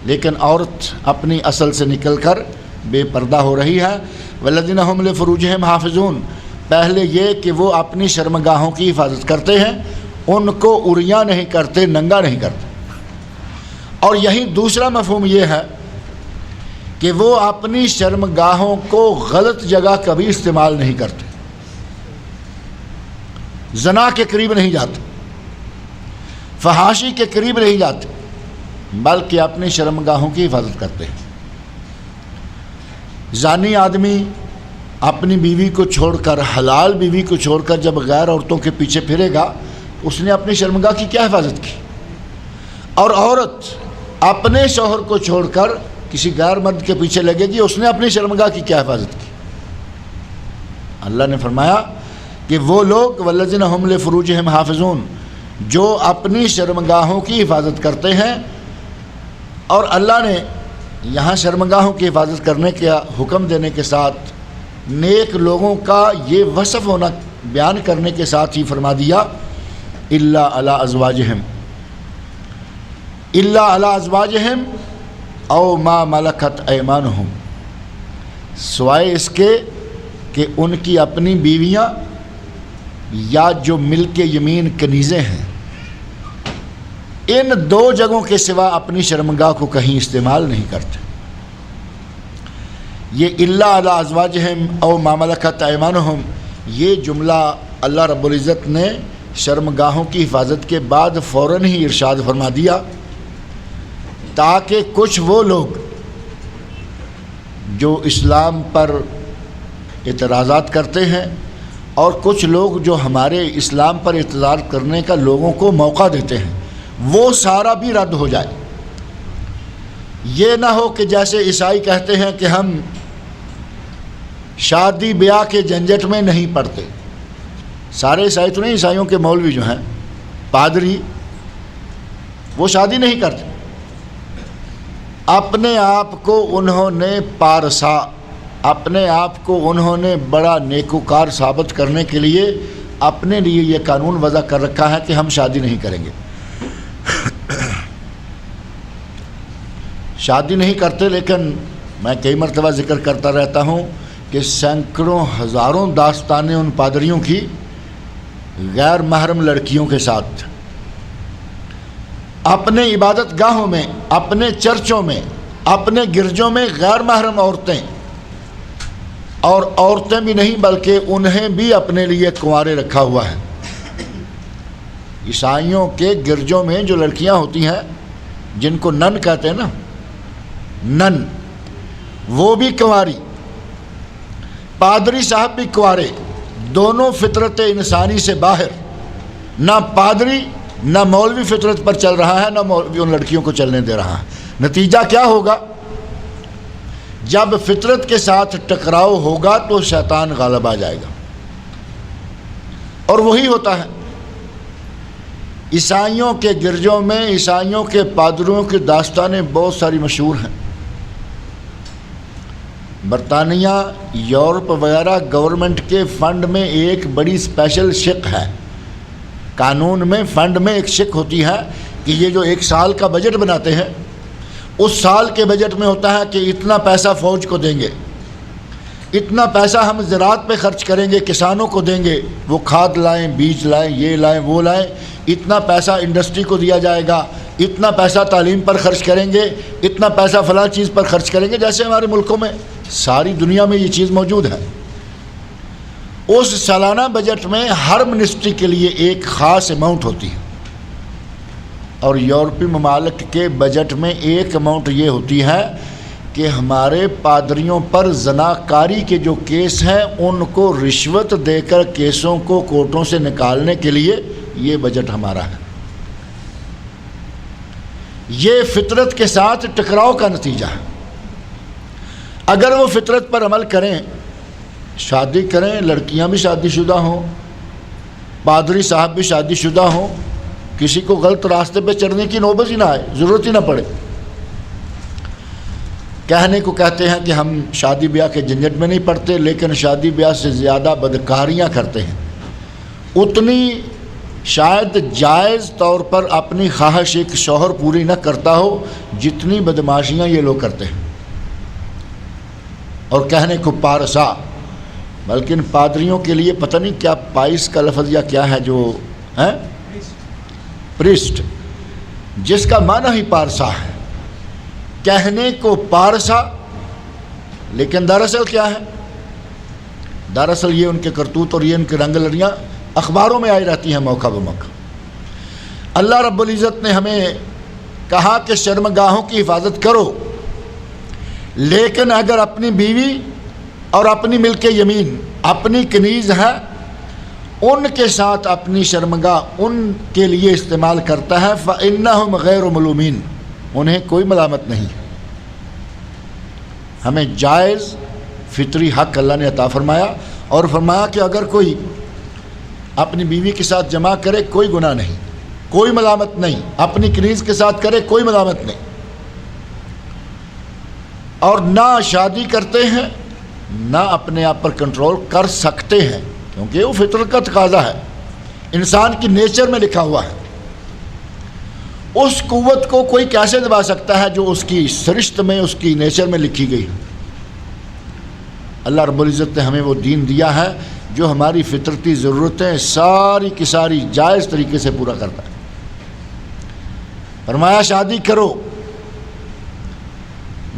لیکن عورت اپنی اصل سے نکل کر بے پردہ ہو رہی ہے۔ والذین هم لفروجہم حافظون، پہلے یہ کہ وہ اپنی شرمگاہوں کی حفاظت کرتے ہیں، ان کو عریاں نہیں کرتے، ننگا نہیں کرتے۔ اور یہی دوسرا مفہوم یہ ہے کہ وہ اپنی شرمگاہوں کو غلط جگہ کبھی استعمال نہیں کرتے، زنا کے قریب نہیں جاتے، فحاشی کے قریب نہیں جاتے، بلکہ اپنی شرمگاہوں کی حفاظت کرتے ہیں۔ زانی آدمی اپنی بیوی کو چھوڑ کر، حلال بیوی کو چھوڑ کر جب غیر عورتوں کے پیچھے پھرے گا، اس نے اپنی شرمگاہ کی کیا حفاظت کی؟ اور عورت اپنے شوہر کو چھوڑ کر کسی غیر مرد کے پیچھے لگے گی، اس نے اپنی شرمگاہ کی کیا حفاظت کی؟ اللہ نے فرمایا کہ وہ لوگ والذین هم لفروجہم حافظون، جو اپنی شرمگاہوں کی حفاظت کرتے ہیں۔ اور اللہ نے یہاں شرمگاہوں کی حفاظت کرنے کا حکم دینے کے ساتھ نیک لوگوں کا یہ وصف ہونا بیان کرنے کے ساتھ ہی فرما دیا الا علی ازواجہم، الا علی ازواجہم او ما ملکت ایمانہم، سوائے اس کے کہ ان کی اپنی بیویاں یا جو ملک یمین کنیزیں ہیں، ان دو جگہوں کے سوا اپنی شرمگاہ کو کہیں استعمال نہیں کرتے۔ یہ الا علی ازواجہم او ما ملکت ایمانہم، یہ جملہ اللہ رب العزت نے شرمگاہوں کی حفاظت کے بعد فوراً ہی ارشاد فرما دیا، تاکہ کچھ وہ لوگ جو اسلام پر اعتراضات کرتے ہیں اور کچھ لوگ جو ہمارے اسلام پر اعتراض کرنے کا لوگوں کو موقع دیتے ہیں، وہ سارا بھی رد ہو جائے۔ یہ نہ ہو کہ جیسے عیسائی کہتے ہیں کہ ہم شادی بیاہ کے جھنجٹ میں نہیں پڑتے۔ سارے عیسائی تو نہیں، عیسائیوں کے مولوی جو ہیں، پادری، وہ شادی نہیں کرتے۔ اپنے آپ کو انہوں نے پارسا، اپنے آپ کو انہوں نے بڑا نیکوکار ثابت کرنے کے لیے اپنے لیے یہ قانون وضع کر رکھا ہے کہ ہم شادی نہیں کریں گے، شادی نہیں کرتے۔ لیکن میں کئی مرتبہ ذکر کرتا رہتا ہوں کہ سینکڑوں ہزاروں داستانیں ان پادریوں کی غیر محرم لڑکیوں کے ساتھ، اپنے عبادت گاہوں میں، اپنے چرچوں میں، اپنے گرجوں میں غیر محرم عورتیں، اور عورتیں بھی نہیں بلکہ انہیں بھی اپنے لیے کنوارے رکھا ہوا ہے۔ عیسائیوں کے گرجوں میں جو لڑکیاں ہوتی ہیں جن کو نن کہتے ہیں نا، نن، وہ بھی کنواری، پادری صاحب بھی کنوارے، دونوں فطرت انسانی سے باہر۔ نہ پادری نہ مولوی فطرت پر چل رہا ہے، نہ مولوی ان لڑکیوں کو چلنے دے رہا ہے۔ نتیجہ کیا ہوگا؟ جب فطرت کے ساتھ ٹکراؤ ہوگا تو شیطان غالب آ جائے گا، اور وہی ہوتا ہے۔ عیسائیوں کے گرجوں میں عیسائیوں کے پادریوں کی داستانیں بہت ساری مشہور ہیں۔ برطانیہ، یورپ وغیرہ گورنمنٹ کے فنڈ میں ایک بڑی اسپیشل شق ہے قانون میں فنڈ میں ایک شک ہوتی ہے کہ یہ جو ایک سال کا بجٹ بناتے ہیں اس سال کے بجٹ میں ہوتا ہے کہ اتنا پیسہ فوج کو دیں گے، اتنا پیسہ ہم زراعت پہ خرچ کریں گے، کسانوں کو دیں گے، وہ کھاد لائیں، بیج لائیں، یہ لائیں، وہ لائیں، اتنا پیسہ انڈسٹری کو دیا جائے گا، اتنا پیسہ تعلیم پر خرچ کریں گے، اتنا پیسہ فلاں چیز پر خرچ کریں گے، جیسے ہمارے ملکوں میں ساری دنیا میں یہ چیز موجود ہے۔ اس سالانہ بجٹ میں ہر منسٹری کے لیے ایک خاص اماؤنٹ ہوتی ہے، اور یورپی ممالک کے بجٹ میں ایک اماؤنٹ یہ ہوتی ہے کہ ہمارے پادریوں پر زناکاری کے جو کیس ہیں ان کو رشوت دے کر کیسوں کو کورٹوں سے نکالنے کے لیے یہ بجٹ ہمارا ہے۔ یہ فطرت کے ساتھ ٹکراؤ کا نتیجہ ہے۔ اگر وہ فطرت پر عمل کریں، شادی کریں، لڑکیاں بھی شادی شدہ ہوں، پادری صاحب بھی شادی شدہ ہوں، کسی کو غلط راستے پہ چڑھنے کی نوبت ہی نہ آئے، ضرورت ہی نہ پڑے۔ کہنے کو کہتے ہیں کہ ہم شادی بیاہ کے جھنجٹ میں نہیں پڑتے، لیکن شادی بیاہ سے زیادہ بدکاریاں کرتے ہیں۔ اتنی شاید جائز طور پر اپنی خواہش ایک شوہر پوری نہ کرتا ہو جتنی بدماشیاں یہ لوگ کرتے ہیں۔ اور کہنے کو پارسا، بلکہ پادریوں کے لیے پتہ نہیں کیا پائس کا لفظ یا کیا ہے جو ہے پریسٹ، جس کا معنی ہی پارسا ہے، کہنے کو پارسا، لیکن دراصل کیا ہے؟ دراصل یہ ان کے کرتوت اور یہ ان کے رنگ لڑیاں اخباروں میں آئی رہتی ہیں موقع بموقع۔ اللہ رب العزت نے ہمیں کہا کہ شرمگاہوں کی حفاظت کرو، لیکن اگر اپنی بیوی اور اپنی ملک یمین، اپنی کنیز ہے، ان کے ساتھ اپنی شرمگاہ ان کے لیے استعمال کرتا ہے فَإِنَّهُمْ غَيْرُ مَلُومِينَ، انہیں کوئی ملامت نہیں۔ ہمیں جائز فطری حق اللہ نے عطا فرمایا، اور فرمایا کہ اگر کوئی اپنی بیوی کے ساتھ جمع کرے کوئی گناہ نہیں، کوئی ملامت نہیں، اپنی کنیز کے ساتھ کرے کوئی ملامت نہیں۔ اور نہ شادی کرتے ہیں نہ اپنے آپ پر کنٹرول کر سکتے ہیں، کیونکہ وہ فطرت کا تقاضا ہے، انسان کی نیچر میں لکھا ہوا ہے۔ اس قوت کو کوئی کیسے دبا سکتا ہے جو اس کی سرشت میں، اس کی نیچر میں لکھی گئی ہے؟ اللہ رب العزت نے ہمیں وہ دین دیا ہے جو ہماری فطرتی ضرورتیں ساری کی ساری جائز طریقے سے پورا کرتا ہے۔ فرمایا شادی کرو۔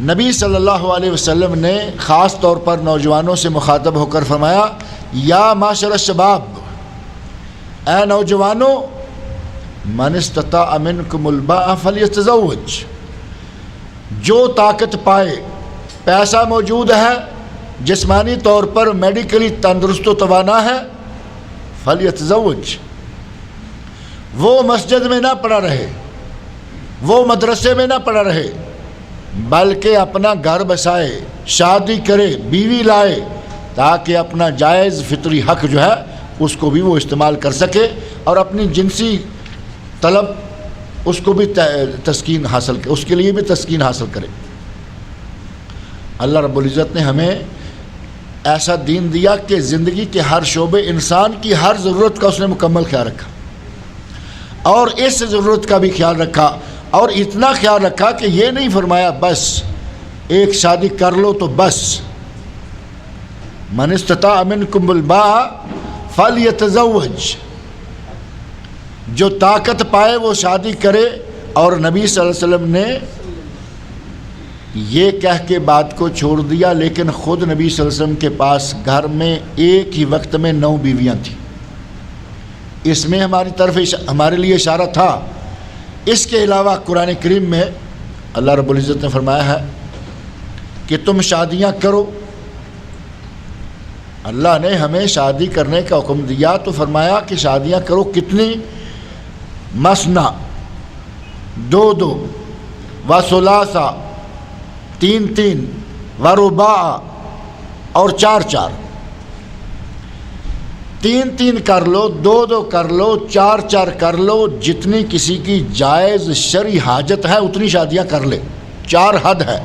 نبی صلی اللہ علیہ وسلم نے خاص طور پر نوجوانوں سے مخاطب ہو کر فرمایا، یا معاشر الشباب، اے نوجوانوں، من استطاع منکم الباء فلیتزوج، جو طاقت پائے، پیسہ موجود ہے، جسمانی طور پر میڈیکلی تندرست و توانا ہے، فلیتزوج، وہ مسجد میں نہ پڑا رہے، وہ مدرسے میں نہ پڑا رہے، بلکہ اپنا گھر بسائے، شادی کرے، بیوی لائے، تاکہ اپنا جائز فطری حق جو ہے اس کو بھی وہ استعمال کر سکے، اور اپنی جنسی طلب اس کو بھی تسکین حاصل کرے، اس کے لیے بھی تسکین حاصل کرے۔ اللہ رب العزت نے ہمیں ایسا دین دیا کہ زندگی کے ہر شعبے، انسان کی ہر ضرورت کا اس نے مکمل خیال رکھا، اور اس ضرورت کا بھی خیال رکھا، اور اتنا خیال رکھا کہ یہ نہیں فرمایا بس ایک شادی کر لو تو بس، من استطاع منکم الباء فلیتزوج، جو طاقت پائے وہ شادی کرے۔ اور نبی صلی اللہ علیہ وسلم نے یہ کہہ کے بات کو چھوڑ دیا، لیکن خود نبی صلی اللہ علیہ وسلم کے پاس گھر میں ایک ہی وقت میں 9 بیویاں تھیں۔ اس میں ہماری طرف ہمارے لیے اشارہ تھا۔ اس کے علاوہ قرآن کریم میں اللہ رب العزت نے فرمایا ہے کہ تم شادیاں کرو۔ اللہ نے ہمیں شادی کرنے کا حکم دیا تو فرمایا کہ شادیاں کرو، کتنی؟ مثنا، 2 و ثلاثہ، 3 و رباع، اور 4 3 کر لو، 2 کر لو، 4 کر لو، جتنی کسی کی جائز شرعی حاجت ہے اتنی شادیاں کر لے، 4 حد ہے۔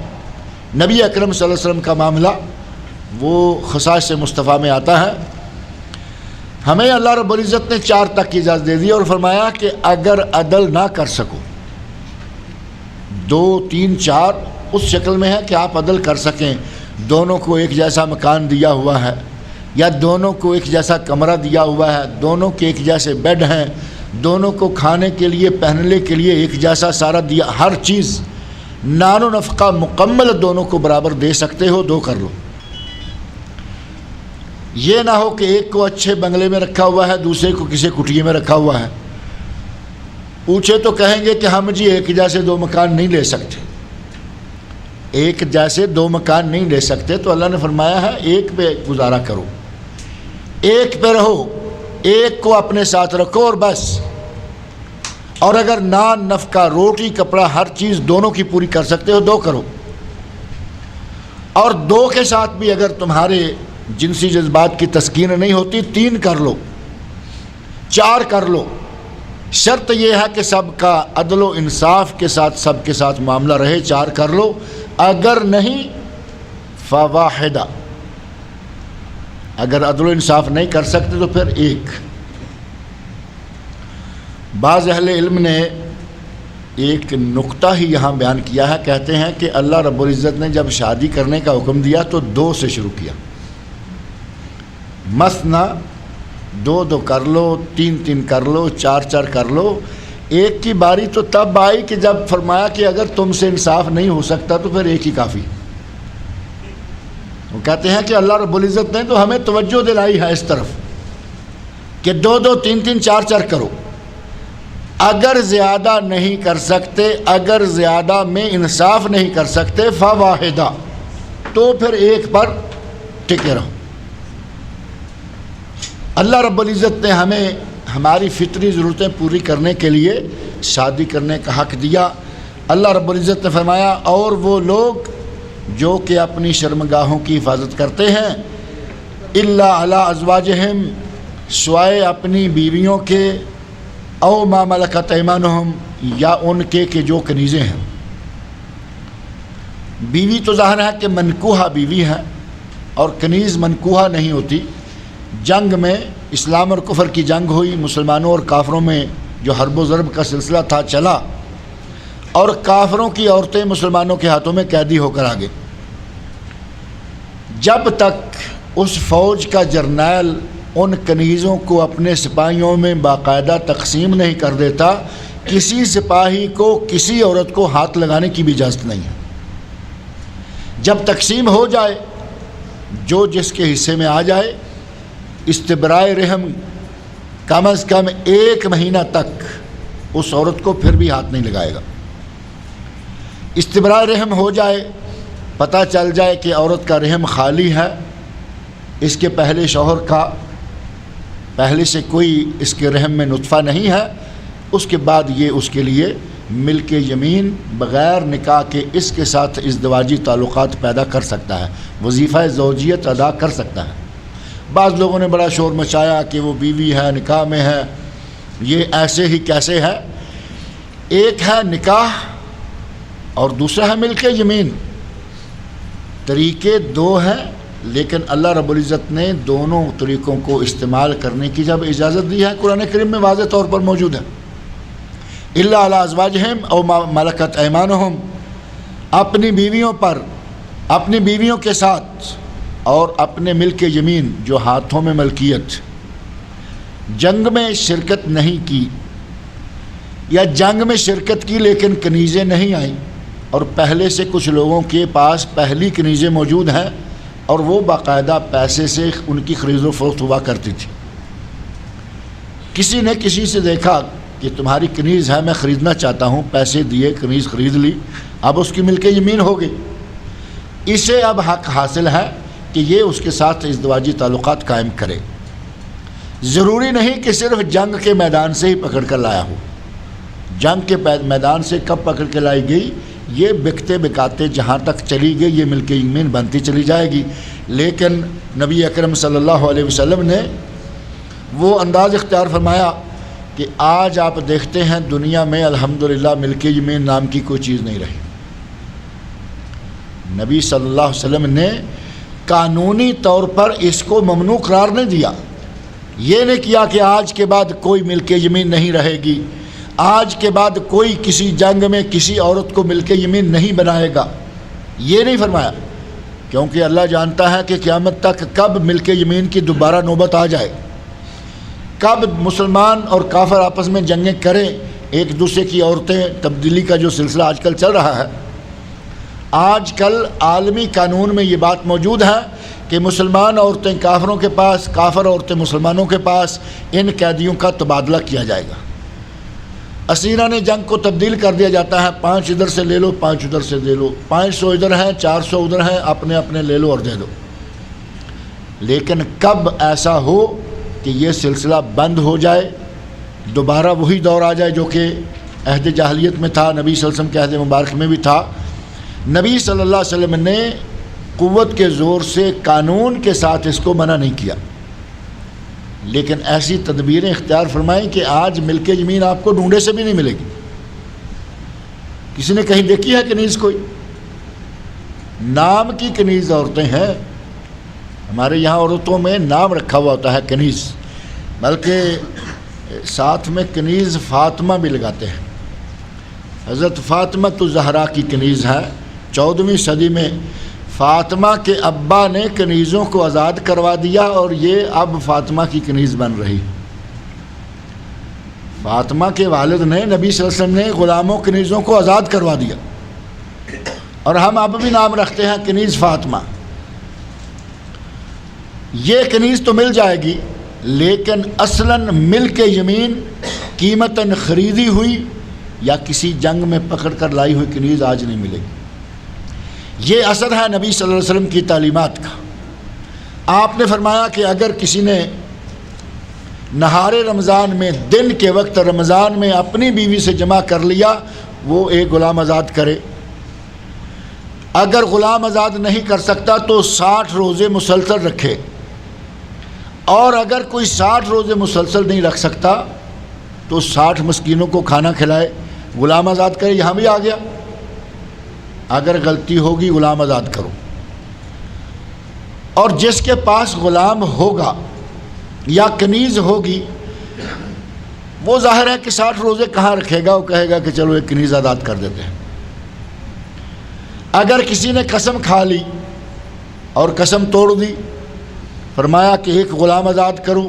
نبی اکرم صلی اللہ علیہ وسلم کا معاملہ وہ خصائص مصطفیٰ میں آتا ہے ہمیں اللہ رب العزت نے 4 تک کی اجازت دے دی اور فرمایا کہ اگر عدل نہ کر سکو، 2 3 4 اس شکل میں ہے کہ آپ عدل کر سکیں، دونوں کو ایک جیسا مکان دیا ہوا ہے یا دونوں کو ایک جیسا کمرہ دیا ہوا ہے، دونوں کے ایک جیسے بیڈ ہیں، دونوں کو کھانے کے لیے پہننے کے لیے ایک جیسا سارا دیا، ہر چیز نان و نفقہ مکمل دونوں کو برابر دے سکتے ہو، 2 کر لو۔ یہ نہ ہو کہ ایک کو اچھے بنگلے میں رکھا ہوا ہے، دوسرے کو کسی کٹیے میں رکھا ہوا ہے، پوچھے تو کہیں گے کہ ہم جی ایک جیسے 2 مکان نہیں لے سکتے، ایک جیسے 2 مکان نہیں لے سکتے، تو اللہ نے فرمایا ہے ایک پہ گزارا کرو، ایک پہ رہو، ایک کو اپنے ساتھ رکھو اور بس۔ اور اگر نان نفقہ روٹی کپڑا ہر چیز دونوں کی پوری کر سکتے ہو، 2 کرو، اور 2 کے ساتھ بھی اگر تمہارے جنسی جذبات کی تسکین نہیں ہوتی، 3 کر لو، 4 کر لو۔ شرط یہ ہے کہ سب کا عدل و انصاف کے ساتھ سب کے ساتھ معاملہ رہے، 4 کر لو، اگر نہیں فواحدہ، اگر عدل و انصاف نہیں کر سکتے تو پھر 1۔ بعض اہل علم نے ایک نقطہ ہی یہاں بیان کیا ہے، کہتے ہیں کہ اللہ رب العزت نے جب شادی کرنے کا حکم دیا تو 2 سے شروع کیا، مثنا 2 کر لو، 3 کر لو، 4 کر لو۔ ایک کی باری تو تب آئی کہ جب فرمایا کہ اگر تم سے انصاف نہیں ہو سکتا تو پھر 1 ہی کافی۔ وہ کہتے ہیں کہ اللہ رب العزت نے تو ہمیں توجہ دلائی ہے اس طرف کہ 2 3 4 کرو، اگر زیادہ نہیں کر سکتے، اگر زیادہ میں انصاف نہیں کر سکتے فواحدہ، تو پھر 1 پر ٹکے رہو۔ اللہ رب العزت نے ہمیں ہماری فطری ضرورتیں پوری کرنے کے لیے شادی کرنے کا حق دیا۔ اللہ رب العزت نے فرمایا اور وہ لوگ جو کہ اپنی شرمگاہوں کی حفاظت کرتے ہیں، الا علی ازواجہم، سوائے اپنی بیویوں کے، او ما ملکت ایمانہم، یا ان کے کہ جو کنیزیں ہیں۔ بیوی تو ظاہر ہے کہ منکوحہ بیوی ہے، اور کنیز منکوحہ نہیں ہوتی۔ جنگ میں اسلام اور کفر کی جنگ ہوئی، مسلمانوں اور کافروں میں جو حرب و ضرب کا سلسلہ تھا چلا، اور کافروں کی عورتیں مسلمانوں کے ہاتھوں میں قیدی ہو کر آگے۔ جب تک اس فوج کا جرنیل ان کنیزوں کو اپنے سپاہیوں میں باقاعدہ تقسیم نہیں کر دیتا، کسی سپاہی کو کسی عورت کو ہاتھ لگانے کی بھی اجازت نہیں ہے۔ جب تقسیم ہو جائے، جو جس کے حصے میں آ جائے، استبرائے رحم کم از کم 1 مہینہ تک اس عورت کو پھر بھی ہاتھ نہیں لگائے گا۔ استبرائے رحم ہو جائے، پتہ چل جائے کہ عورت کا رحم خالی ہے، اس کے پہلے شوہر کا پہلے سے کوئی اس کے رحم میں نطفہ نہیں ہے، اس کے بعد یہ اس کے لیے ملک یمین بغیر نکاح کے اس کے ساتھ ازدواجی تعلقات پیدا کر سکتا ہے، وظیفہ زوجیت ادا کر سکتا ہے۔ بعض لوگوں نے بڑا شور مچایا کہ وہ بیوی ہے، نکاح میں ہے، یہ ایسے ہی کیسے ہے؟ ایک ہے نکاح اور دوسرا ہے ملک یمین، طریقے 2 ہیں، لیکن اللہ رب العزت نے دونوں طریقوں کو استعمال کرنے کی جب اجازت دی ہے، قرآن کریم میں واضح طور پر موجود ہے۔ الا علی ازواجہم او ما ملکت ایمانہم، اپنی بیویوں پر، اپنی بیویوں کے ساتھ، اور اپنے ملک یمین جو ہاتھوں میں ملکیت۔ جنگ میں شرکت نہیں کی یا جنگ میں شرکت کی لیکن کنیزیں نہیں آئیں، اور پہلے سے کچھ لوگوں کے پاس پہلی کنیزیں موجود ہیں اور وہ باقاعدہ پیسے سے ان کی خرید و فروخت ہوا کرتی تھی۔ کسی نے کسی سے دیکھا کہ تمہاری کنیز ہے، میں خریدنا چاہتا ہوں، پیسے دیے، کنیز خرید لی، اب اس کی ملک یمین ہو گئی، اسے اب حق حاصل ہے کہ یہ اس کے ساتھ ازدواجی تعلقات قائم کرے۔ ضروری نہیں کہ صرف جنگ کے میدان سے ہی پکڑ کر لایا ہو، جنگ کے میدان سے کب پکڑ کے لائی گئی، یہ بکتے بکاتے جہاں تک چلی گئی یہ ملک یمین بنتی چلی جائے گی۔ لیکن نبی اکرم صلی اللہ علیہ وسلم نے وہ انداز اختیار فرمایا کہ آج آپ دیکھتے ہیں دنیا میں الحمدللہ ملک یمین نام کی کوئی چیز نہیں رہی۔ نبی صلی اللہ علیہ وسلم نے قانونی طور پر اس کو ممنوع قرار نہیں دیا، یہ نہیں کیا کہ آج کے بعد کوئی ملک یمین نہیں رہے گی، آج کے بعد کوئی کسی جنگ میں کسی عورت کو ملک یمین نہیں بنائے گا، یہ نہیں فرمایا، کیونکہ اللہ جانتا ہے کہ قیامت تک کب ملک یمین کی دوبارہ نوبت آ جائے، کب مسلمان اور کافر آپس میں جنگیں کریں، ایک دوسرے کی عورتیں، تبدیلی کا جو سلسلہ آج کل چل رہا ہے۔ آج کل عالمی قانون میں یہ بات موجود ہے کہ مسلمان عورتیں کافروں کے پاس، کافر عورتیں مسلمانوں کے پاس ان قیدیوں کا تبادلہ کیا جائے گا۔ اسیران جنگ کو تبدیل کر دیا جاتا ہے، 5 ادھر سے لے لو، 5 ادھر سے دے لو، 500 ادھر ہیں، 400 ادھر ہیں، اپنے اپنے لے لو اور دے دو۔ لیکن کب ایسا ہو کہ یہ سلسلہ بند ہو جائے، دوبارہ وہی دور آ جائے جو کہ عہد جاہلیت میں تھا، نبی صلی اللہ علیہ وسلم کے عہد مبارک میں بھی تھا۔ نبی صلی اللہ علیہ وسلم نے قوت کے زور سے قانون کے ساتھ اس کو منع نہیں کیا، لیکن ایسی تدبیریں اختیار فرمائیں کہ آج ملک یمین آپ کو ڈھونڈے سے بھی نہیں ملے گی۔ کسی نے کہیں دیکھی ہے کنیز؟ کوئی نام کی کنیز عورتیں ہیں، ہمارے یہاں عورتوں میں نام رکھا ہوا ہوتا ہے کنیز، بلکہ ساتھ میں کنیز فاطمہ بھی لگاتے ہیں۔ حضرت فاطمہ تو زہرا کی کنیز ہے، 14ویں صدی میں فاطمہ کے ابا نے کنیزوں کو آزاد کروا دیا اور یہ اب فاطمہ کی کنیز بن رہی۔ فاطمہ کے والد نے، نبی صلی اللہ علیہ وسلم نے غلاموں کنیزوں کو آزاد کروا دیا، اور ہم اب بھی نام رکھتے ہیں کنیز فاطمہ۔ یہ کنیز تو مل جائے گی، لیکن اصلاً ملک یمین قیمتاً خریدی ہوئی یا کسی جنگ میں پکڑ کر لائی ہوئی کنیز آج نہیں ملے گی۔ یہ اثر ہے نبی صلی اللہ علیہ وسلم کی تعلیمات کا۔ آپ نے فرمایا کہ اگر کسی نے نہار رمضان میں، دن کے وقت رمضان میں اپنی بیوی سے جمع کر لیا، وہ ایک غلام آزاد کرے۔ اگر غلام آزاد نہیں کر سکتا تو 60 روزے مسلسل رکھے، اور اگر کوئی 60 روزے مسلسل نہیں رکھ سکتا تو 60 مسکینوں کو کھانا کھلائے، غلام آزاد کرے۔ یہاں بھی آ گیا، اگر غلطی ہوگی غلام آزاد کرو۔ اور جس کے پاس غلام ہوگا یا کنیز ہوگی، وہ ظاہر ہے کہ 60 روزے کہاں رکھے گا، وہ کہے گا کہ چلو ایک کنیز آزاد کر دیتے ہیں۔ اگر کسی نے قسم کھا لی اور قسم توڑ دی، فرمایا کہ ایک غلام آزاد کرو،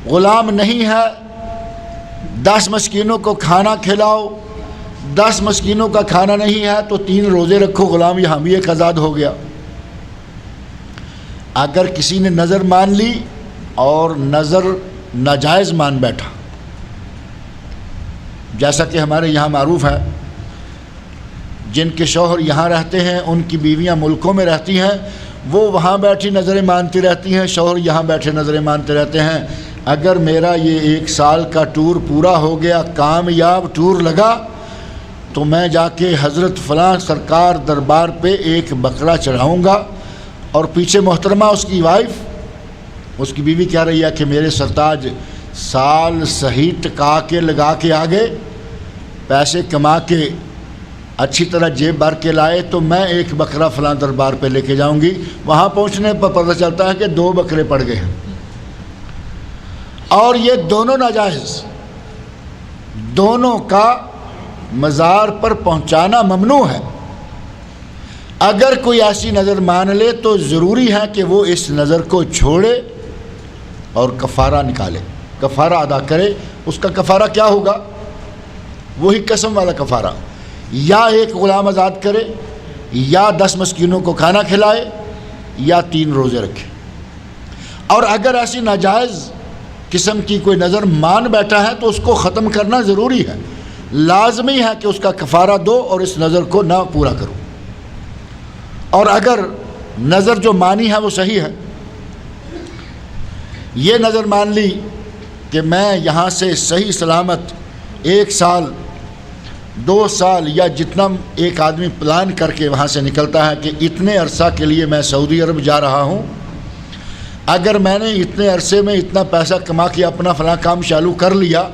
غلام نہیں ہے، 10 مسکینوں کو کھانا کھلاؤ، 10 مسکینوں کا کھانا نہیں ہے تو 3 روزے رکھو، غلام یہاں بھی ایک آزاد ہو گیا۔ اگر کسی نے نظر مان لی اور نظر ناجائز مان بیٹھا، جیسا کہ ہمارے یہاں معروف ہے، جن کے شوہر یہاں رہتے ہیں ان کی بیویاں ملکوں میں رہتی ہیں، وہ وہاں بیٹھی نظریں مانتی رہتی ہیں، شوہر یہاں بیٹھے نظریں مانتے رہتے ہیں۔ اگر میرا یہ 1 سال کا ٹور پورا ہو گیا، کامیاب ٹور لگا، تو میں جا کے حضرت فلاں سرکار دربار پہ ایک بکرا چڑھاؤں گا، اور پیچھے محترمہ اس کی وائف، اس کی بیوی کہہ رہی ہے کہ میرے سرتاج سال صحیح ٹکا کے لگا کے آگے، پیسے کما کے اچھی طرح جیب بھر کے لائے، تو میں ایک بکرا فلاں دربار پہ لے کے جاؤں گی۔ وہاں پہنچنے پر پتہ چلتا ہے کہ 2 بکرے پڑ گئے ہیں، اور یہ دونوں ناجائز، دونوں کا مزار پر پہنچانا ممنوع ہے۔ اگر کوئی ایسی نظر مان لے تو ضروری ہے کہ وہ اس نظر کو چھوڑے اور کفارہ نکالے، کفارہ ادا کرے۔ اس کا کفارہ کیا ہوگا؟ وہی قسم والا کفارہ، یا ایک غلام آزاد کرے، یا 10 مسکینوں کو کھانا کھلائے، یا 3 روزے رکھے۔ اور اگر ایسی ناجائز قسم کی کوئی نظر مان بیٹھا ہے تو اس کو ختم کرنا ضروری ہے، لازمی ہے کہ اس کا کفارہ دو اور اس نظر کو نہ پورا کرو۔ اور اگر نظر جو مانی ہے وہ صحیح ہے، یہ نظر مان لی کہ میں یہاں سے صحیح سلامت 1 سال 2 سال یا جتنا ایک آدمی پلان کر کے وہاں سے نکلتا ہے کہ اتنے عرصہ کے لیے میں سعودی عرب جا رہا ہوں، اگر میں نے اتنے عرصے میں اتنا پیسہ کما کے اپنا فلاں کام چالو کر لیا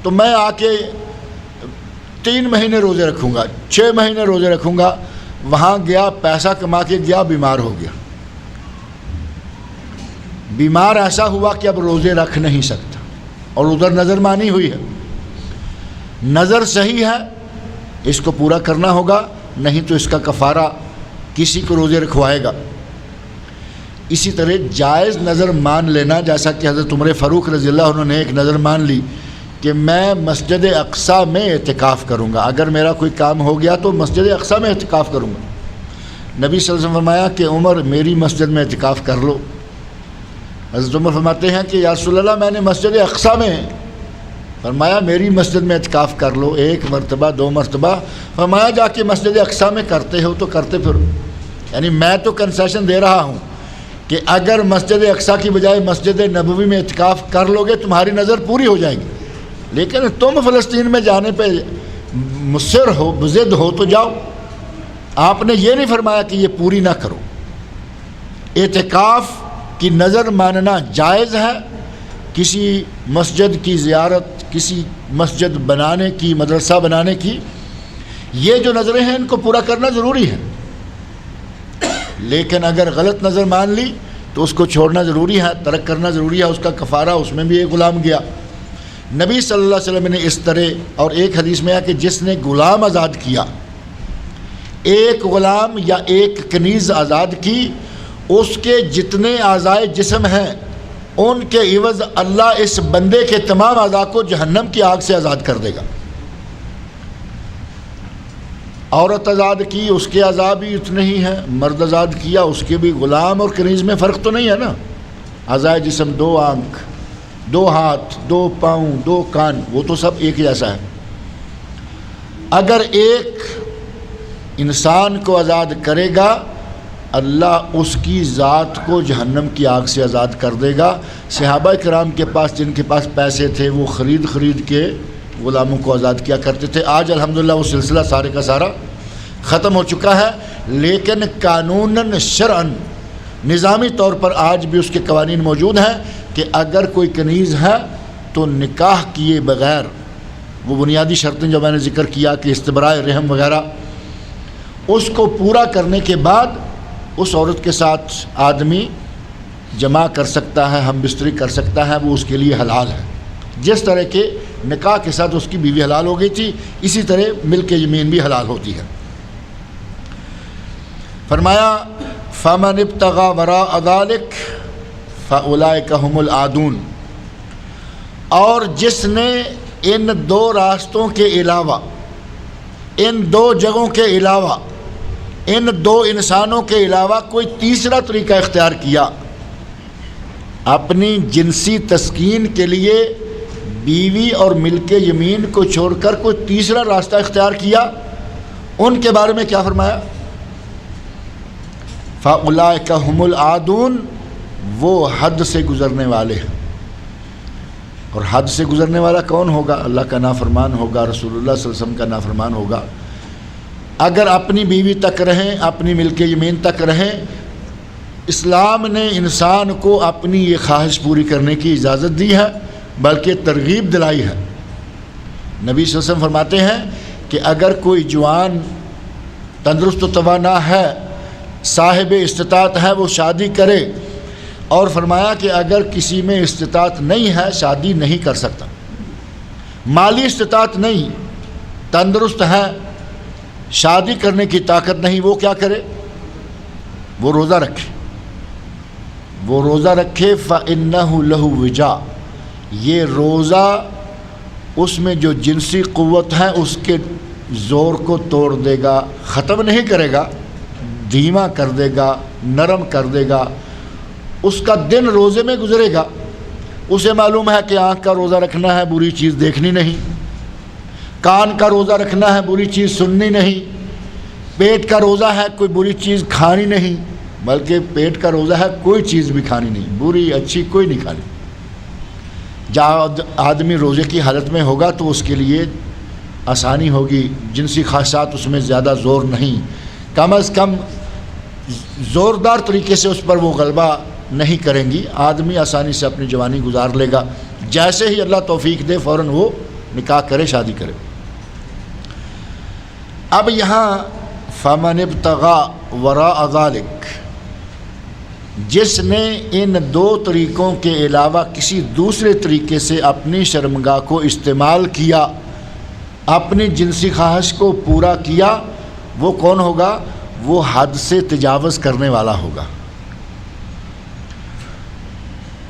تو میں آ کے 3 مہینے روزے رکھوں گا، 6 مہینے روزے رکھوں گا۔ وہاں گیا، پیسہ کما کے گیا، بیمار ہو گیا، بیمار ایسا ہوا کہ اب روزے رکھ نہیں سکتا اور ادھر نظر مانی ہوئی ہے، نظر صحیح ہے اس کو پورا کرنا ہوگا، نہیں تو اس کا کفارہ کسی کو روزے رکھوائے گا۔ اسی طرح جائز نظر مان لینا، جیسا کہ حضرت عمر فاروق رضی اللہ عنہ نے ایک نظر مان لی کہ میں مسجد اقصیٰ میں اعتکاف کروں گا، اگر میرا کوئی کام ہو گیا تو مسجد اقصیٰ میں اعتکاف کروں گا۔ نبی صلی اللہ علیہ وسلم فرمایا کہ عمر میری مسجد میں اعتکاف کر لو۔ حضرت عمر فرماتے ہیں کہ یا رسول اللہ میں نے مسجد اقصیٰ میں، فرمایا میری مسجد میں اعتکاف کر لو، ایک مرتبہ 2 مرتبہ، فرمایا جا کے مسجد اقصیٰ میں کرتے ہو تو کرتے پھرو، یعنی میں تو کنسیشن دے رہا ہوں کہ اگر مسجد اقصیٰ کی بجائے مسجد نبوی میں اعتکاف کر لو گے تمہاری نظر پوری ہو جائے گی، لیکن تم فلسطین میں جانے پہ مصر ہو، بضد ہو تو جاؤ۔ آپ نے یہ نہیں فرمایا کہ یہ پوری نہ کرو۔ اعتکاف کی نظر ماننا جائز ہے، کسی مسجد کی زیارت، کسی مسجد بنانے کی، مدرسہ بنانے کی، یہ جو نظریں ہیں ان کو پورا کرنا ضروری ہے، لیکن اگر غلط نظر مان لی تو اس کو چھوڑنا ضروری ہے، ترک کرنا ضروری ہے، اس کا کفارہ، اس میں بھی ایک غلام گیا۔ نبی صلی اللہ علیہ وسلم نے اس طرح، اور ایک حدیث میں ہے کہ جس نے غلام آزاد کیا، ایک غلام یا ایک کنیز آزاد کی، اس کے جتنے اعضائے جسم ہیں ان کے عوض اللہ اس بندے کے تمام اعضاء کو جہنم کی آگ سے آزاد کر دے گا۔ عورت آزاد کی، اس کے اعضاء بھی اتنے ہی ہیں، مرد آزاد کیا اس کے بھی، غلام اور کنیز میں فرق تو نہیں ہے نا، اعضائے جسم 2 آنکھ، 2 ہاتھ، 2 پاؤں، 2 کان، وہ تو سب ایک جیسا ہے۔ اگر ایک انسان کو آزاد کرے گا اللہ اس کی ذات کو جہنم کی آگ سے آزاد کر دے گا۔ صحابہ کرام کے پاس جن کے پاس پیسے تھے وہ خرید کے غلاموں کو آزاد کیا کرتے تھے۔ آج الحمدللہ وہ سلسلہ سارے کا سارا ختم ہو چکا ہے، لیکن قانوناً شرعاً نظامی طور پر آج بھی اس کے قوانین موجود ہیں کہ اگر کوئی کنیز ہے تو نکاح کیے بغیر، وہ بنیادی شرطیں جو میں نے ذکر کیا کہ استبراء رحم وغیرہ، اس کو پورا کرنے کے بعد اس عورت کے ساتھ آدمی جمع کر سکتا ہے، ہم بستری کر سکتا ہے، وہ اس کے لیے حلال ہے۔ جس طرح کے نکاح کے ساتھ اس کی بیوی حلال ہو گئی تھی، اسی طرح ملک یمین بھی حلال ہوتی ہے۔ فرمایا فَمَنِ ابْتَغَى وَرَاءَ ذَلِكَ فَأُولَئِكَ هُمُ الْعَادُونَ، اور جس نے ان 2 راستوں کے علاوہ، ان 2 جگہوں کے علاوہ، ان 2 انسانوں کے علاوہ کوئی تیسرا طریقہ اختیار کیا، اپنی جنسی تسکین کے لیے بیوی اور ملک یمین کو چھوڑ کر کوئی تیسرا راستہ اختیار کیا، ان کے بارے میں کیا فرمایا؟ فَأُولَئِكَ هُمُ الْعَادُونَ، وہ حد سے گزرنے والے ہیں۔ اور حد سے گزرنے والا کون ہوگا؟ اللہ کا نافرمان ہوگا، رسول اللہ صلی اللہ علیہ وسلم کا نافرمان ہوگا۔ اگر اپنی بیوی تک رہیں، اپنی ملک یمین تک رہیں، اسلام نے انسان کو اپنی یہ خواہش پوری کرنے کی اجازت دی ہے، بلکہ ترغیب دلائی ہے۔ نبی صلی اللہ علیہ وسلم فرماتے ہیں کہ اگر کوئی جوان تندرست و توانا ہے، صاحب استطاعت ہے، وہ شادی کرے، اور فرمایا کہ اگر کسی میں استطاعت نہیں ہے شادی نہیں کر سکتا، مالی استطاعت نہیں، تندرست ہے، شادی کرنے کی طاقت نہیں، وہ کیا کرے؟ وہ روزہ رکھے، وہ روزہ رکھے۔ فَإِنَّهُ لَهُ وِجَاء، یہ روزہ اس میں جو جنسی قوت ہے اس کے زور کو توڑ دے گا، ختم نہیں کرے گا، دھیما کر دے گا، نرم کر دے گا، اس کا دن روزے میں گزرے گا۔ اسے معلوم ہے کہ آنکھ کا روزہ رکھنا ہے، بری چیز دیکھنی نہیں، کان کا روزہ رکھنا ہے، بری چیز سننی نہیں، پیٹ کا روزہ ہے، کوئی بری چیز کھانی نہیں، بلکہ پیٹ کا روزہ ہے کوئی چیز بھی کھانی نہیں، بری اچھی کوئی نہیں کھانی۔ جب آدمی روزے کی حالت میں ہوگا تو اس کے لیے آسانی ہوگی، جنسی خواہشات اس میں زیادہ زور نہیں، کم از کم زوردار طریقے سے اس پر وہ غلبہ نہیں کریں گی، آدمی آسانی سے اپنی جوانی گزار لے گا۔ جیسے ہی اللہ توفیق دے فوراً وہ نکاح کرے، شادی کرے۔ اب یہاں فَمَنِ ابْتَغَى وَرَاءَ ذَلِكَ، جس نے ان دو طریقوں کے علاوہ کسی دوسرے طریقے سے اپنی شرمگاہ کو استعمال کیا، اپنی جنسی خواہش کو پورا کیا، وہ کون ہوگا؟ وہ حد سے تجاوز کرنے والا ہوگا۔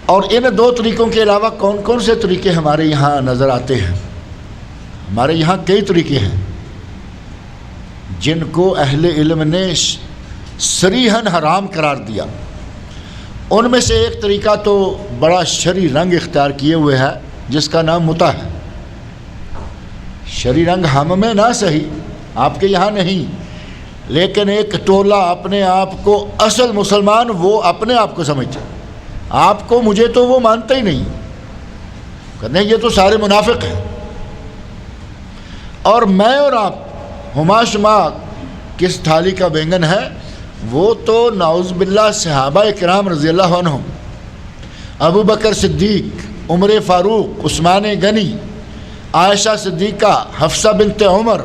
اور ان دو طریقوں کے علاوہ کون کون سے طریقے ہمارے یہاں نظر آتے ہیں؟ ہمارے یہاں کئی طریقے ہیں جن کو اہل علم نے صریحاً حرام قرار دیا۔ ان میں سے ایک طریقہ تو بڑا شرعی رنگ اختیار کیے ہوئے ہے، جس کا نام متع ہے۔ شرعی رنگ ہم میں نہ صحیح، آپ کے یہاں نہیں، لیکن ایک ٹولہ اپنے آپ کو اصل مسلمان وہ اپنے آپ کو سمجھتے، آپ کو مجھے تو وہ مانتا ہی نہیں، کہتے ہیں یہ تو سارے منافق ہیں، اور میں اور آپ ہما شما کس تھالی کا بینگن ہے؟ وہ تو نعوذ باللہ صحابہ کرام رضی اللہ عنہم، ابو بکر صدیق، عمر فاروق، عثمان غنی، عائشہ صدیقہ، حفصہ بنت عمر،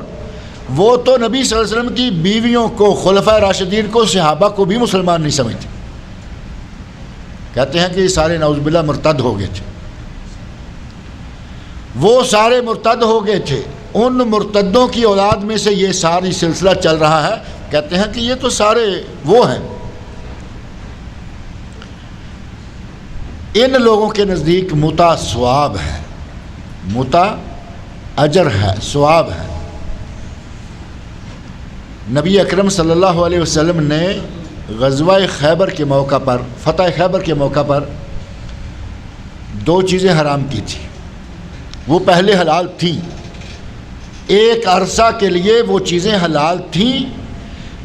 وہ تو نبی صلی اللہ علیہ وسلم کی بیویوں کو، خلفائے راشدین کو، صحابہ کو بھی مسلمان نہیں سمجھتے، کہتے ہیں کہ یہ سارے نعوذ باللہ مرتد ہو گئے تھے، وہ سارے مرتد ہو گئے تھے۔ ان مرتدوں کی اولاد میں سے یہ ساری سلسلہ چل رہا ہے، کہتے ہیں کہ یہ تو سارے وہ ہیں۔ ان لوگوں کے نزدیک متع ثواب ہے، متع اجر ہے، ثواب ہے۔ نبی اکرم صلی اللہ علیہ وسلم نے غزوہ خیبر کے موقع پر، فتح خیبر کے موقع پر دو چیزیں حرام کی تھی، وہ پہلے حلال تھیں، ایک عرصہ کے لیے وہ چیزیں حلال تھیں،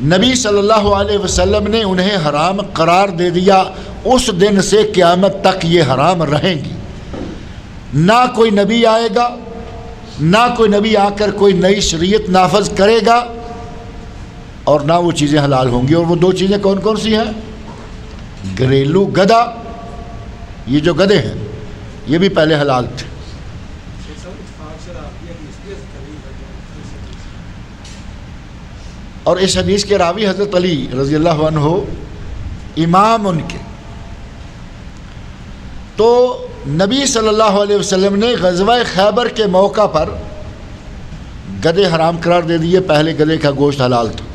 نبی صلی اللہ علیہ وسلم نے انہیں حرام قرار دے دیا، اس دن سے قیامت تک یہ حرام رہیں گی، نہ کوئی نبی آئے گا، نہ کوئی نبی آ کر کوئی نئی شریعت نافذ کرے گا، اور نہ وہ چیزیں حلال ہوں گی۔ اور وہ دو چیزیں کون کون سی ہیں؟ گھریلو گدھا، یہ جو گدھے ہیں یہ بھی پہلے حلال تھے، اور اس حدیث کے راوی حضرت علی رضی اللہ عنہ امام ان کے، تو نبی صلی اللہ علیہ وسلم نے غزوہ خیبر کے موقع پر گدھے حرام قرار دے دیے، پہلے گدھے کا گوشت حلال تھا،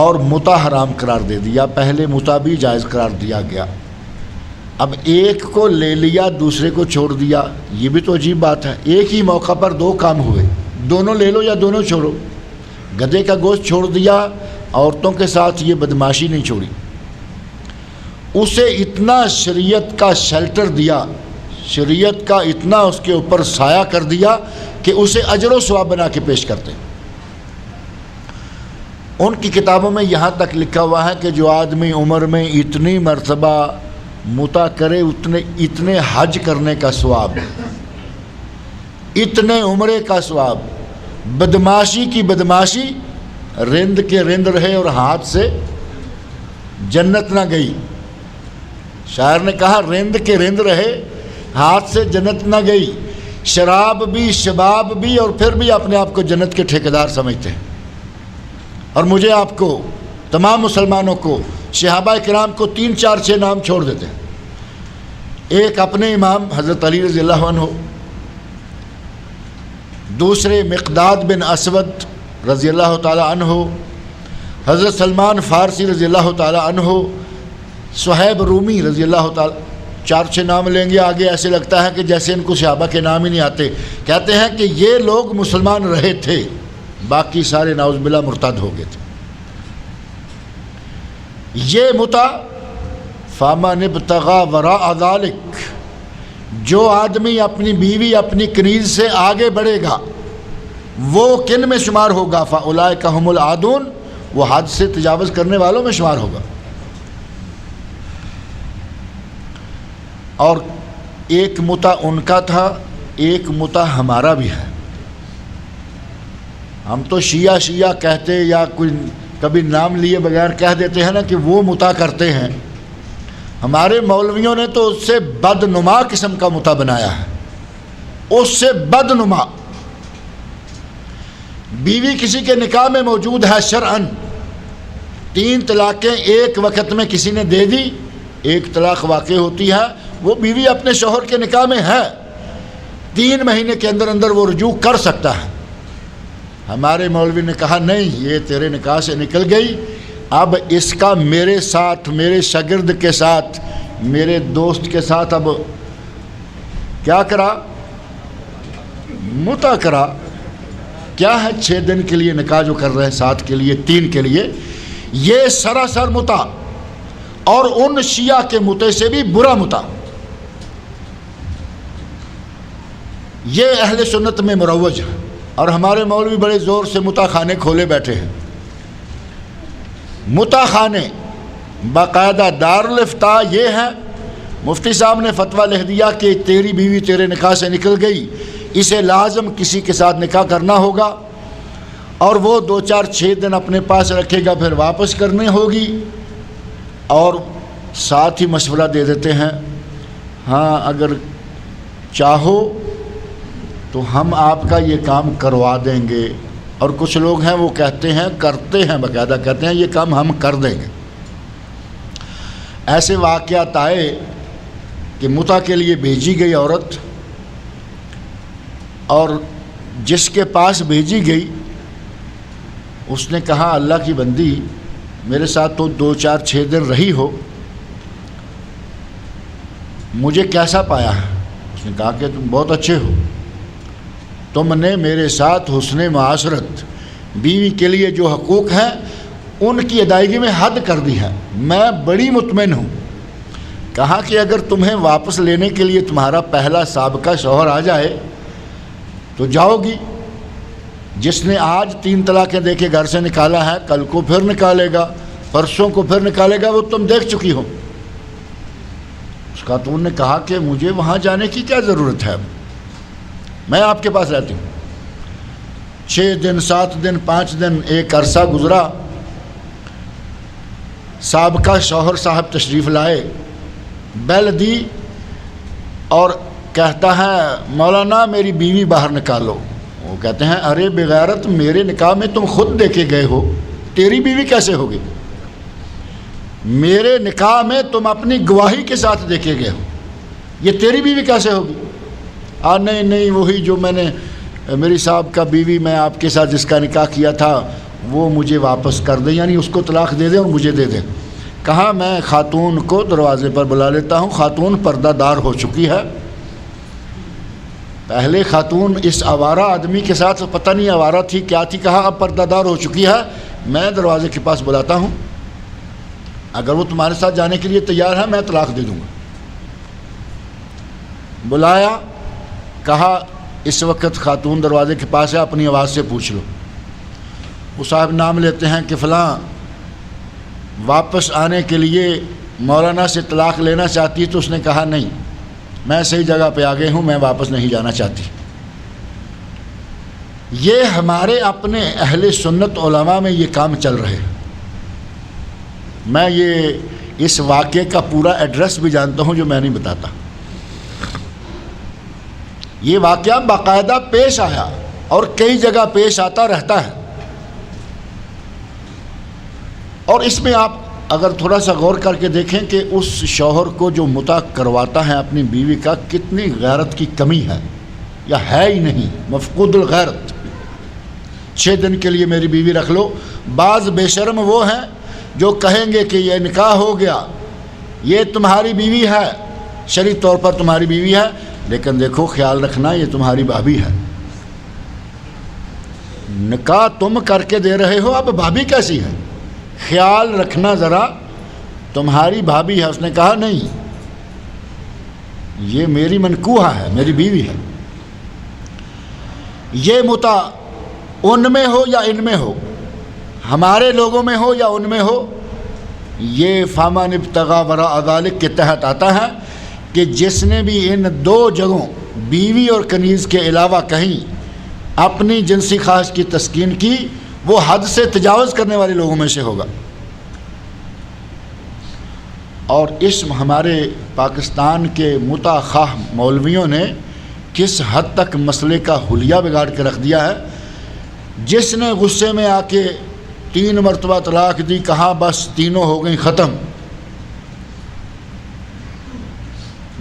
اور متع حرام قرار دے دیا، پہلے متع بھی جائز قرار دیا گیا۔ اب ایک کو لے لیا، دوسرے کو چھوڑ دیا، یہ بھی تو عجیب بات ہے، ایک ہی موقع پر دو کام ہوئے، دونوں لے لو یا دونوں چھوڑو۔ گدھے کا گوشت چھوڑ دیا، عورتوں کے ساتھ یہ بدماشی نہیں چھوڑی، اسے اتنا شریعت کا شیلٹر دیا، شریعت کا اتنا اس کے اوپر سایہ کر دیا کہ اسے اجر و ثواب بنا کے پیش کرتے ہیں۔ ان کی کتابوں میں یہاں تک لکھا ہوا ہے کہ جو آدمی عمر میں اتنی مرتبہ متع کرے، اتنے حج کرنے کا ثواب، اتنے عمرے کا ثواب، بدماشی کی بدماشی، رند کے رند رہے اور ہاتھ سے جنت نہ گئی۔ شاعر نے کہا رند کے رند رہے، ہاتھ سے جنت نہ گئی، شراب بھی، شباب بھی، اور پھر بھی اپنے آپ کو جنت کے ٹھیکیدار سمجھتے ہیں۔ اور مجھے آپ کو، تمام مسلمانوں کو، صحابہ کرام کو 3 4 6 نام چھوڑ دیتے ہیں۔ ایک اپنے امام حضرت علی رضی اللہ عنہ، دوسرے مقداد بن اسود رضی اللہ تعالی عنہ، حضرت سلمان فارسی رضی اللہ تعالی عنہ، صہیب رومی رضی اللہ تعالی، 4 6 نام لیں گے آگے، ایسے لگتا ہے کہ جیسے ان کو صحابہ کے نام ہی نہیں آتے۔ کہتے ہیں کہ یہ لوگ مسلمان رہے تھے، باقی سارے نعوذ باللہ مرتد ہو گئے تھے۔ یہ متع فَمَنِ ابْتَغَى وَرَاءَ ذَلِكَ، جو آدمی اپنی بیوی، اپنی کنیز سے آگے بڑھے گا، وہ کن میں شمار ہوگا؟ فَأُولَئِكَ هُمُ الْعَادُونَ، وہ حد سے تجاوز کرنے والوں میں شمار ہوگا۔ اور ایک متع ان کا تھا، ایک متع ہمارا بھی ہے۔ ہم تو شیعہ کہتے، یا کوئی کبھی نام لیے بغیر کہہ دیتے ہیں نا کہ وہ متع کرتے ہیں، ہمارے مولویوں نے تو اس سے بدنما قسم کا متع بنایا ہے، اس سے بدنما۔ بیوی کسی کے نکاح میں موجود ہے شرعاً، 3 طلاقیں ایک وقت میں کسی نے دے دی، ایک طلاق واقع ہوتی ہے، وہ بیوی اپنے شوہر کے نکاح میں ہے، 3 مہینے کے اندر اندر وہ رجوع کر سکتا ہے۔ ہمارے مولوی نے کہا نہیں، یہ تیرے نکاح سے نکل گئی، اب اس کا میرے ساتھ، میرے شاگرد کے ساتھ، میرے دوست کے ساتھ اب کیا کرا؟ متع کرا۔ کیا ہے 6 دن کے لیے نکاح جو کر رہے ہیں، 7 کے لیے، 3 کے لیے، یہ سراسر متع، اور ان شیعہ کے متع سے بھی برا متع۔ یہ اہل سنت میں مروج ہے، اور ہمارے مولوی بڑے زور سے متع خانے کھولے بیٹھے ہیں۔ متع خانے باقاعدہ دارالفتاء یہ ہے، مفتی صاحب نے فتویٰ لکھ دیا کہ تیری بیوی تیرے نکاح سے نکل گئی، اسے لازم کسی کے ساتھ نکاح کرنا ہوگا، اور وہ 2 4 6 دن اپنے پاس رکھے گا، پھر واپس کرنی ہوگی، اور ساتھ ہی مشورہ دے دیتے ہیں، ہاں اگر چاہو تو ہم آپ کا یہ کام کروا دیں گے، اور کچھ لوگ ہیں وہ کہتے ہیں، کرتے ہیں، باقاعدہ کہتے ہیں یہ کام ہم کر دیں گے۔ ایسے واقعات آئے کہ متع کے لیے بھیجی گئی عورت، اور جس کے پاس بھیجی گئی اس نے کہا اللہ کی بندی میرے ساتھ تو 2 4 6 دن رہی ہو، مجھے کیسا پایا ہے؟ اس نے کہا کہ تم بہت اچھے ہو، تم نے میرے ساتھ حسن معاشرت، بیوی کے لیے جو حقوق ہیں ان کی ادائیگی میں حد کر دی ہے، میں بڑی مطمئن ہوں۔ کہا کہ اگر تمہیں واپس لینے کے لیے تمہارا پہلا سابقہ شوہر آ جائے تو جاؤ گی، جس نے آج 3 طلاقیں دے کے گھر سے نکالا ہے کل کو پھر نکالے گا، پرسوں کو پھر نکالے گا، وہ تم دیکھ چکی ہو۔ اس خاتون نے کہا کہ مجھے وہاں جانے کی کیا ضرورت ہے، میں آپ کے پاس رہتی ہوں۔ 6 دن 7 دن 5 دن ایک عرصہ گزرا، سابقہ شوہر صاحب تشریف لائے، بیل دی اور کہتا ہے مولانا میری بیوی باہر نکالو۔ وہ کہتے ہیں ارے بغیرت، میرے نکاح میں تم خود دے کے گئے ہو، تیری بیوی کیسے ہوگی؟ میرے نکاح میں تم اپنی گواہی کے ساتھ دے کے گئے ہو، یہ تیری بیوی کیسے ہوگی؟ نہیں نہیں، وہی جو میں نے میری صاحب کا بیوی میں آپ کے ساتھ جس کا نکاح کیا تھا وہ مجھے واپس کر دیں، یعنی اس کو طلاق دے دیں اور مجھے دے دیں۔ کہا میں خاتون کو دروازے پر بلا لیتا ہوں، خاتون پردہ دار ہو چکی ہے۔ پہلے خاتون اس آوارہ آدمی کے ساتھ پتہ نہیں آوارہ تھی کیا تھی، کہا اب پردہ دار ہو چکی ہے، میں دروازے کے پاس بلاتا ہوں، اگر وہ تمہارے ساتھ جانے کے لیے تیار ہے میں طلاق دے دوں گا۔ بلایا، کہا اس وقت خاتون دروازے کے پاس ہے، اپنی آواز سے پوچھ لو۔ وہ صاحب نام لیتے ہیں کہ فلاں واپس آنے کے لیے مولانا سے طلاق لینا چاہتی ہے، تو اس نے کہا نہیں، میں صحیح جگہ پہ آ گئی ہوں، میں واپس نہیں جانا چاہتی۔ یہ ہمارے اپنے اہل سنت علماء میں یہ کام چل رہے ہیں۔ میں یہ اس واقعے کا پورا ایڈریس بھی جانتا ہوں جو میں نہیں بتاتا۔ یہ واقعہ باقاعدہ پیش آیا اور کئی جگہ پیش آتا رہتا ہے، اور اس میں آپ اگر تھوڑا سا غور کر کے دیکھیں کہ اس شوہر کو جو متع کرواتا ہے اپنی بیوی کا، کتنی غیرت کی کمی ہے، یا ہے ہی نہیں، مفقود الغیرت۔ 6 دن کے لیے میری بیوی رکھ لو۔ بعض بے شرم وہ ہیں جو کہیں گے کہ یہ نکاح ہو گیا، یہ تمہاری بیوی ہے، شرعی طور پر تمہاری بیوی ہے، لیکن دیکھو خیال رکھنا یہ تمہاری بھابھی ہے، نکاح تم کر کے دے رہے ہو، اب بھابھی کیسی ہے، خیال رکھنا ذرا، تمہاری بھابھی ہے۔ اس نے کہا نہیں، یہ میری منکوحہ ہے، میری بیوی ہے۔ یہ متع ان میں ہو یا ان میں ہو، ہمارے لوگوں میں ہو یا ان میں ہو، یہ فامن ابتغى وراء ذلك کے تحت آتا ہے کہ جس نے بھی ان 2 جگہوں بیوی اور کنیز کے علاوہ کہیں اپنی جنسی خواہش کی تسکین کی، وہ حد سے تجاوز کرنے والے لوگوں میں سے ہوگا۔ اور اس ہمارے پاکستان کے متع خواہ مولویوں نے کس حد تک مسئلے کا حلیہ بگاڑ کے رکھ دیا ہے۔ جس نے غصے میں آ کے 3 مرتبہ طلاق دی، کہا بس تینوں ہو گئی ختم۔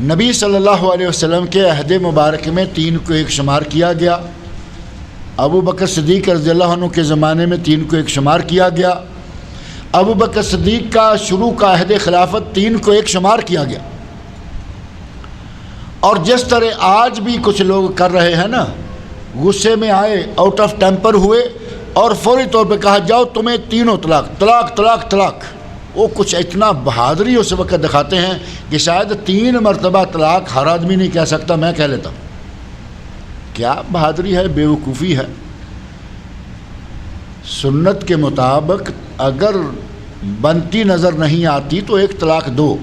نبی صلی اللہ علیہ وسلم کے عہد مبارک میں 3 کو 1 شمار کیا گیا، ابو بکر صدیق رضی اللہ عنہ کے زمانے میں 3 کو 1 شمار کیا گیا، ابو بکر صدیق کا شروع کا عہد خلافت 3 کو 1 شمار کیا گیا۔ اور جس طرح آج بھی کچھ لوگ کر رہے ہیں نا، غصے میں آئے، آؤٹ آف ٹیمپر ہوئے اور فوری طور پہ کہا جاؤ تمہیں تینوں طلاق طلاق طلاق طلاق، وہ کچھ اتنا بہادری اس وقت دکھاتے ہیں کہ شاید 3 مرتبہ طلاق ہر آدمی نہیں کہہ سکتا، میں کہہ لیتا ہوں۔ کیا بہادری ہے، بیوقوفی ہے۔ سنت کے مطابق اگر بنتی نظر نہیں آتی تو 1 طلاق دو،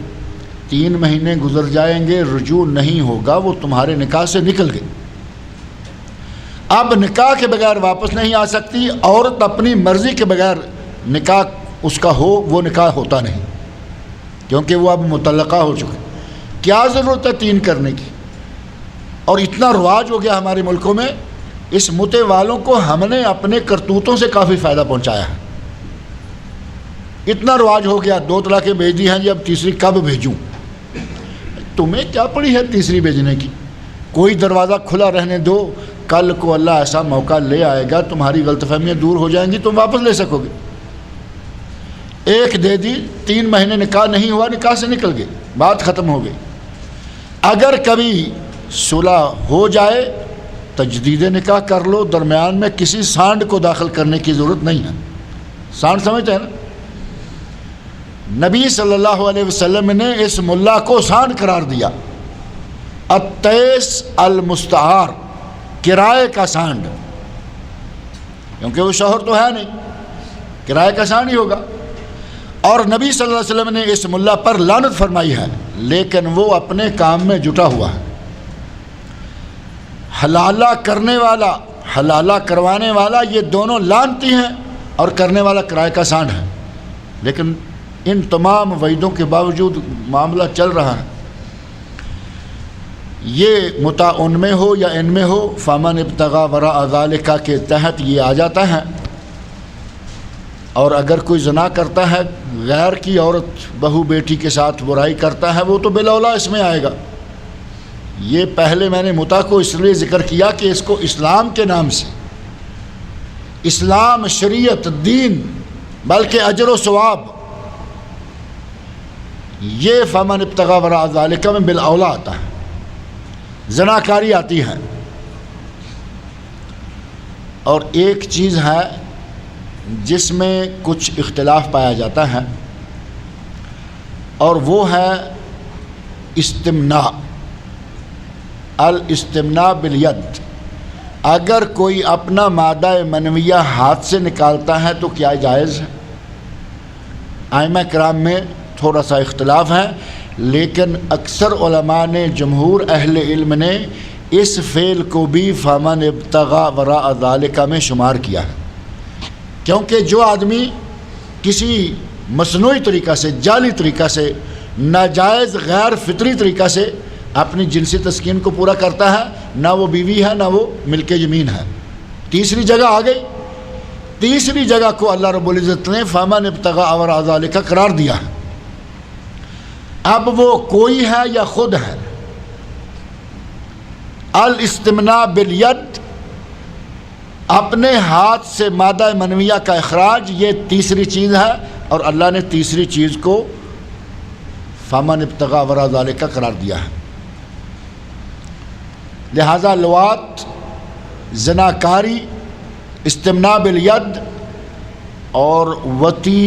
3 مہینے گزر جائیں گے، رجوع نہیں ہوگا، وہ تمہارے نکاح سے نکل گئے۔ اب نکاح کے بغیر واپس نہیں آ سکتی، عورت اپنی مرضی کے بغیر نکاح اس کا ہو، وہ نکاح ہوتا نہیں، کیونکہ وہ اب مطلقہ ہو چکے۔ کیا ضرورت ہے 3 کرنے کی؟ اور اتنا رواج ہو گیا ہمارے ملکوں میں، اس متے والوں کو ہم نے اپنے کرتوتوں سے کافی فائدہ پہنچایا ہے۔ اتنا رواج ہو گیا، 2 طلاقیں بھیج دی ہیں جی، اب تیسری کب بھیجوں؟ تمہیں کیا پڑی ہے تیسری بھیجنے کی؟ کوئی دروازہ کھلا رہنے دو، کل کو اللہ ایسا موقع لے آئے گا، تمہاری غلط فہمیاں دور ہو جائیں گی، تم واپس لے سکو گے۔ 1 دے دی، 3 مہینے نکاح نہیں ہوا، نکاح سے نکل گئے، بات ختم ہو گئی۔ اگر کبھی صلح ہو جائے تجدید نکاح کر لو، درمیان میں کسی سانڈ کو داخل کرنے کی ضرورت نہیں ہے۔ سانڈ سمجھتے ہیں نا؟ نبی صلی اللہ علیہ وسلم نے اس ملا کو سانڈ قرار دیا، التیس المستعار، کرائے کا سانڈ، کیونکہ وہ شوہر تو ہے نہیں، کرائے کا سانڈ ہی ہوگا۔ اور نبی صلی اللہ علیہ وسلم نے اس ملا پر لعنت فرمائی ہے، لیکن وہ اپنے کام میں جٹا ہوا ہے۔ حلالہ کرنے والا، حلالہ کروانے والا، یہ دونوں لعنتی ہیں، اور کرنے والا کرائے کا سانڈ ہے۔ لیکن ان تمام وعیدوں کے باوجود معاملہ چل رہا ہے۔ یہ متع ان میں ہو یا ان میں ہو، فمن ابتغى وراء ذلك کے تحت یہ آ جاتا ہے۔ اور اگر کوئی زنا کرتا ہے، غیر کی عورت بہو بیٹی کے ساتھ برائی کرتا ہے، وہ تو بالاولیٰ اس میں آئے گا۔ یہ پہلے میں نے متع کو اس لیے ذکر کیا کہ اس کو اسلام کے نام سے، اسلام، شریعت، دین، بلکہ اجر و ثواب، یہ فمن ابتغى وراء ذلك میں بالاولیٰ آتا ہے۔ زناکاری آتی ہے۔ اور ایک چیز ہے جس میں کچھ اختلاف پایا جاتا ہے، اور وہ ہے استمناء، الاستمناء بالید۔ اگر کوئی اپنا مادہ منویہ ہاتھ سے نکالتا ہے تو کیا جائز ہے؟ ائمہ کرام میں تھوڑا سا اختلاف ہے، لیکن اکثر علماء نے، جمہور اہل علم نے اس فعل کو بھی فمن ابتغى وراء ذلك میں شمار کیا ہے، کیونکہ جو آدمی کسی مصنوعی طریقہ سے، جعلی طریقہ سے، ناجائز غیر فطری طریقہ سے اپنی جنسی تسکین کو پورا کرتا ہے، نہ وہ بیوی ہے نہ وہ ملک یمین ہے۔ تیسری جگہ آ گئی، تیسری جگہ کو اللہ رب العزت نے فمن ابتغى وراء ذلك قرار دیا ہے۔ اب وہ کوئی ہے یا خود ہے، الاستمناء بالید، اپنے ہاتھ سے مادہ منویہ کا اخراج، یہ تیسری چیز ہے، اور اللہ نے تیسری چیز کو فمن ابتغى وراء ذلك قرار دیا ہے۔ لہذا لواط، زناکاری، استمناء بالید اور وطی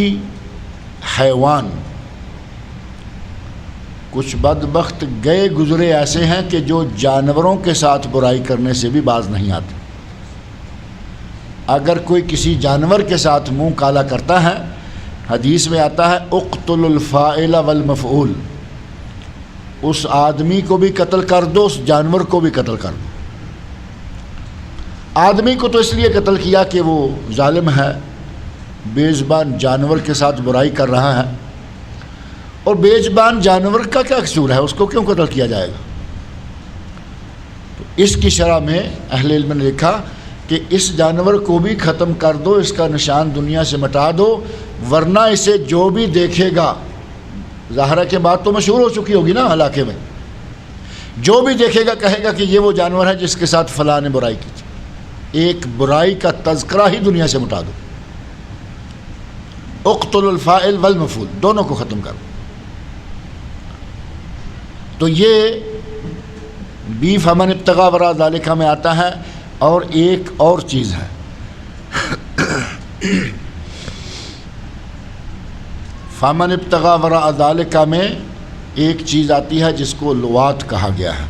حیوان، کچھ بدبخت گئے گزرے ایسے ہیں کہ جو جانوروں کے ساتھ برائی کرنے سے بھی باز نہیں آتے۔ اگر کوئی کسی جانور کے ساتھ منہ کالا کرتا ہے، حدیث میں آتا ہے اقتل الفاعل والمفعول، اس آدمی کو بھی قتل کر دو، اس جانور کو بھی قتل کر دو۔ آدمی کو تو اس لیے قتل کیا کہ وہ ظالم ہے، بے زبان جانور کے ساتھ برائی کر رہا ہے، اور بے زبان جانور کا کیا قصور ہے، اس کو کیوں قتل کیا جائے گا؟ تو اس کی شرح میں اہل علم نے لکھا کہ اس جانور کو بھی ختم کر دو، اس کا نشان دنیا سے مٹا دو، ورنہ اسے جو بھی دیکھے گا، ظاہر ہے کہ بات تو مشہور ہو چکی ہوگی نا علاقے میں، جو بھی دیکھے گا کہے گا کہ یہ وہ جانور ہے جس کے ساتھ فلاں نے برائی کی تھی۔ ایک برائی کا تذکرہ ہی دنیا سے مٹا دو۔ اقتل الفاعل والمفعول، دونوں کو ختم کرو۔ تو یہ بی فمن ابتغى وراء ذلك میں آتا ہے۔ اور ایک اور چیز ہے، فمن ابتغى وراء ذلك میں ایک چیز آتی ہے جس کو لواط کہا گیا ہے،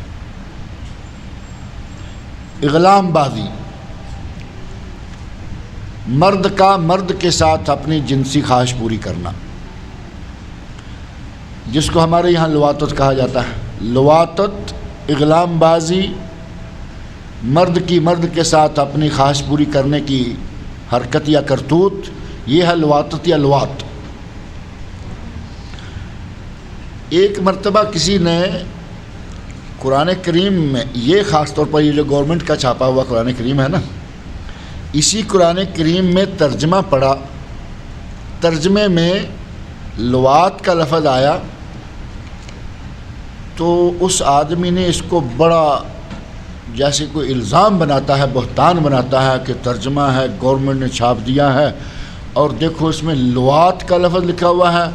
اغلام بازی، مرد کا مرد کے ساتھ اپنی جنسی خواہش پوری کرنا، جس کو ہمارے یہاں لواطت کہا جاتا ہے۔ لواطت، اغلام بازی، مرد کی مرد کے ساتھ اپنی خواہش پوری کرنے کی حرکت یا کرتوت، یہ ہے لواطت یا لواط۔ ایک مرتبہ کسی نے قرآن کریم میں، یہ خاص طور پر یہ جو گورنمنٹ کا چھاپا ہوا قرآن کریم ہے نا، اسی قرآن کریم میں ترجمہ پڑھا، ترجمے میں لواط کا لفظ آیا تو اس آدمی نے اس کو بڑا جیسے کوئی الزام بناتا ہے، بہتان بناتا ہے کہ ترجمہ ہے، گورنمنٹ نے چھاپ دیا ہے اور دیکھو اس میں لواط کا لفظ لکھا ہوا ہے،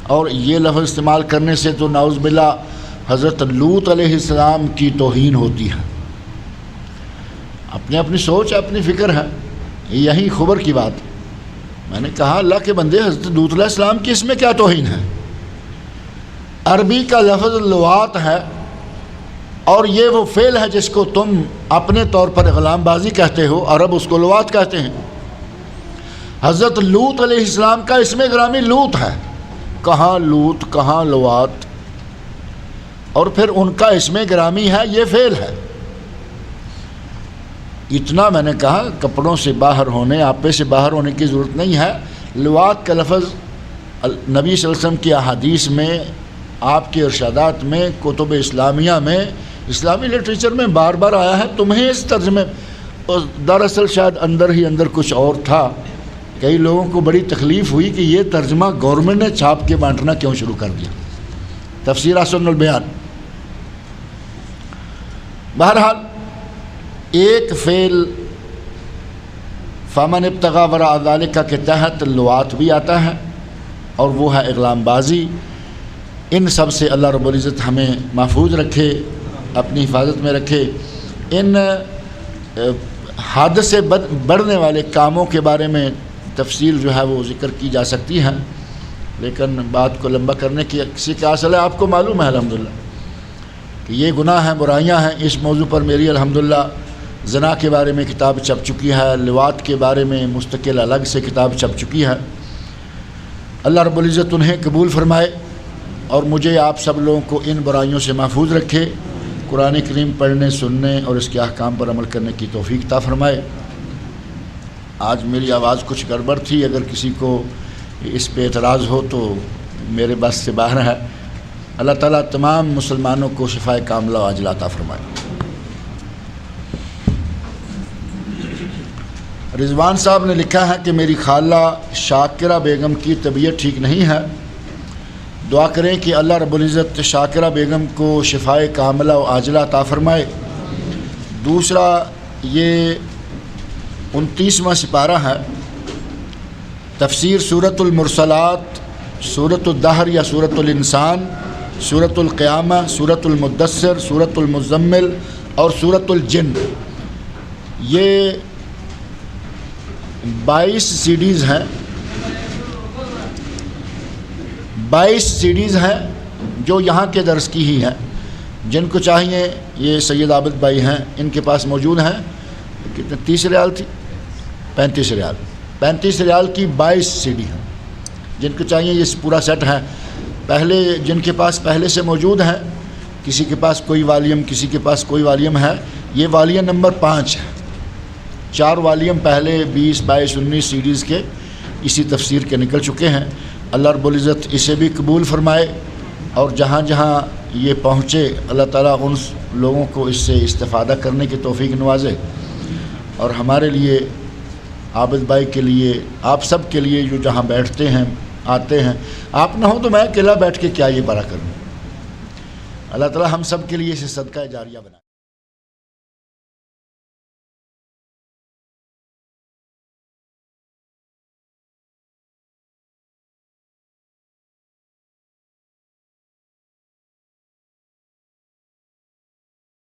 اور یہ لفظ استعمال کرنے سے تو نعوذ باللہ حضرت لوط علیہ السلام کی توہین ہوتی ہے۔ اپنی سوچ، اپنی فکر ہے، یہی خبر کی بات۔ میں نے کہا اللہ کے بندے، حضرت لوط علیہ السلام کی اس میں کیا توہین ہے؟ عربی کا لفظ لواط ہے اور یہ وہ فعل ہے جس کو تم اپنے طور پر اغلام بازی کہتے ہو، عرب اس کو لواط کہتے ہیں۔ حضرت لوط علیہ السلام کا اسم گرامی لوط ہے، کہاں لوط کہاں لواط، اور پھر ان کا اسم گرامی ہے، یہ فعل ہے۔ اتنا میں نے کہا کپڑوں سے باہر ہونے، آپے سے باہر ہونے کی ضرورت نہیں ہے۔ لواط کا لفظ نبی صلی اللہ علیہ وسلم کی احادیث میں، آپ کے ارشادات میں، کتب اسلامیہ میں، اسلامی لٹریچر میں بار بار آیا ہے۔ تمہیں اس ترجمے، دراصل شاید اندر ہی اندر کچھ اور تھا، کئی لوگوں کو بڑی تکلیف ہوئی کہ یہ ترجمہ گورنمنٹ نے چھاپ کے بانٹنا کیوں شروع کر دیا، تفسیر احسن البیان۔ بہرحال ایک فعل فمن ابتغى وراء ذلك کے تحت لواط بھی آتا ہے، اور وہ ہے اغلام بازی۔ ان سب سے اللہ رب العزت ہمیں محفوظ رکھے، اپنی حفاظت میں رکھے۔ ان حد سے بڑھنے والے کاموں کے بارے میں تفصیل جو ہے وہ ذکر کی جا سکتی ہے، لیکن بات کو لمبا کرنے کی کسی کا اصل ہے۔ آپ کو معلوم ہے الحمدللہ کہ یہ گناہ ہیں، برائیاں ہیں۔ اس موضوع پر میری الحمدللہ زنا کے بارے میں کتاب چھپ چکی ہے، لواط کے بارے میں مستقل الگ سے کتاب چھپ چکی ہے۔ اللہ رب العزت انہیں قبول فرمائے اور مجھے آپ سب لوگوں کو ان برائیوں سے محفوظ رکھے، قرآن کریم پڑھنے، سننے اور اس کے احکام پر عمل کرنے کی توفیق عطا فرمائے۔ آج میری آواز کچھ گڑبڑ تھی، اگر کسی کو اس پہ اعتراض ہو تو میرے بس سے باہر ہے۔ اللہ تعالیٰ تمام مسلمانوں کو شفائے کاملہ و عاجلہ عطا فرمائے۔ رضوان صاحب نے لکھا ہے کہ میری خالہ شاکرہ بیگم کی طبیعت ٹھیک نہیں ہے، دعا کریں کہ اللہ رب العزت شاکرہ بیگم کو شفائے کاملہ و عاجلہ عطا فرمائے۔ دوسرا، یہ 29واں سپارہ ہے، تفسیر سورۃ المرسلات، سورۃ الدہر یا سورۃ الانسان، سورۃ القیامہ، سورۃ المدثر، سورۃ المزمل اور سورۃ الجن۔ یہ 22 سیڈیز ہیں، 22 سیڈیز ہیں جو یہاں کے درس کی ہی ہیں۔ جن کو چاہیے، یہ سید عابد بھائی ہیں، ان کے پاس موجود ہیں۔ کتنے 30 ریال تھی؟ 35 ریال، 35 ریال کی 22 سیڈی ہیں۔ جن کو چاہیے یہ پورا سیٹ ہے۔ پہلے جن کے پاس پہلے سے موجود ہیں، کسی کے پاس کوئی والیم، کسی کے پاس کوئی والیم ہے، یہ والیم نمبر 5 ہے۔ 4 والیم پہلے 20، 22، 19 سیڈیز کے اسی تفسیر کے نکل چکے ہیں۔ اللہ رب العزت اسے بھی قبول فرمائے، اور جہاں جہاں یہ پہنچے اللہ تعالیٰ ان لوگوں کو اس سے استفادہ کرنے کی توفیق نوازے۔ اور ہمارے لیے، عابد بھائی کے لیے، آپ سب کے لیے جو جہاں بیٹھتے ہیں آتے ہیں، آپ نہ ہو تو میں اکیلا بیٹھ کے کیا یہ بڑا کروں۔ اللہ تعالی ہم سب کے لیے اسے صدقہ جاریہ بنائے۔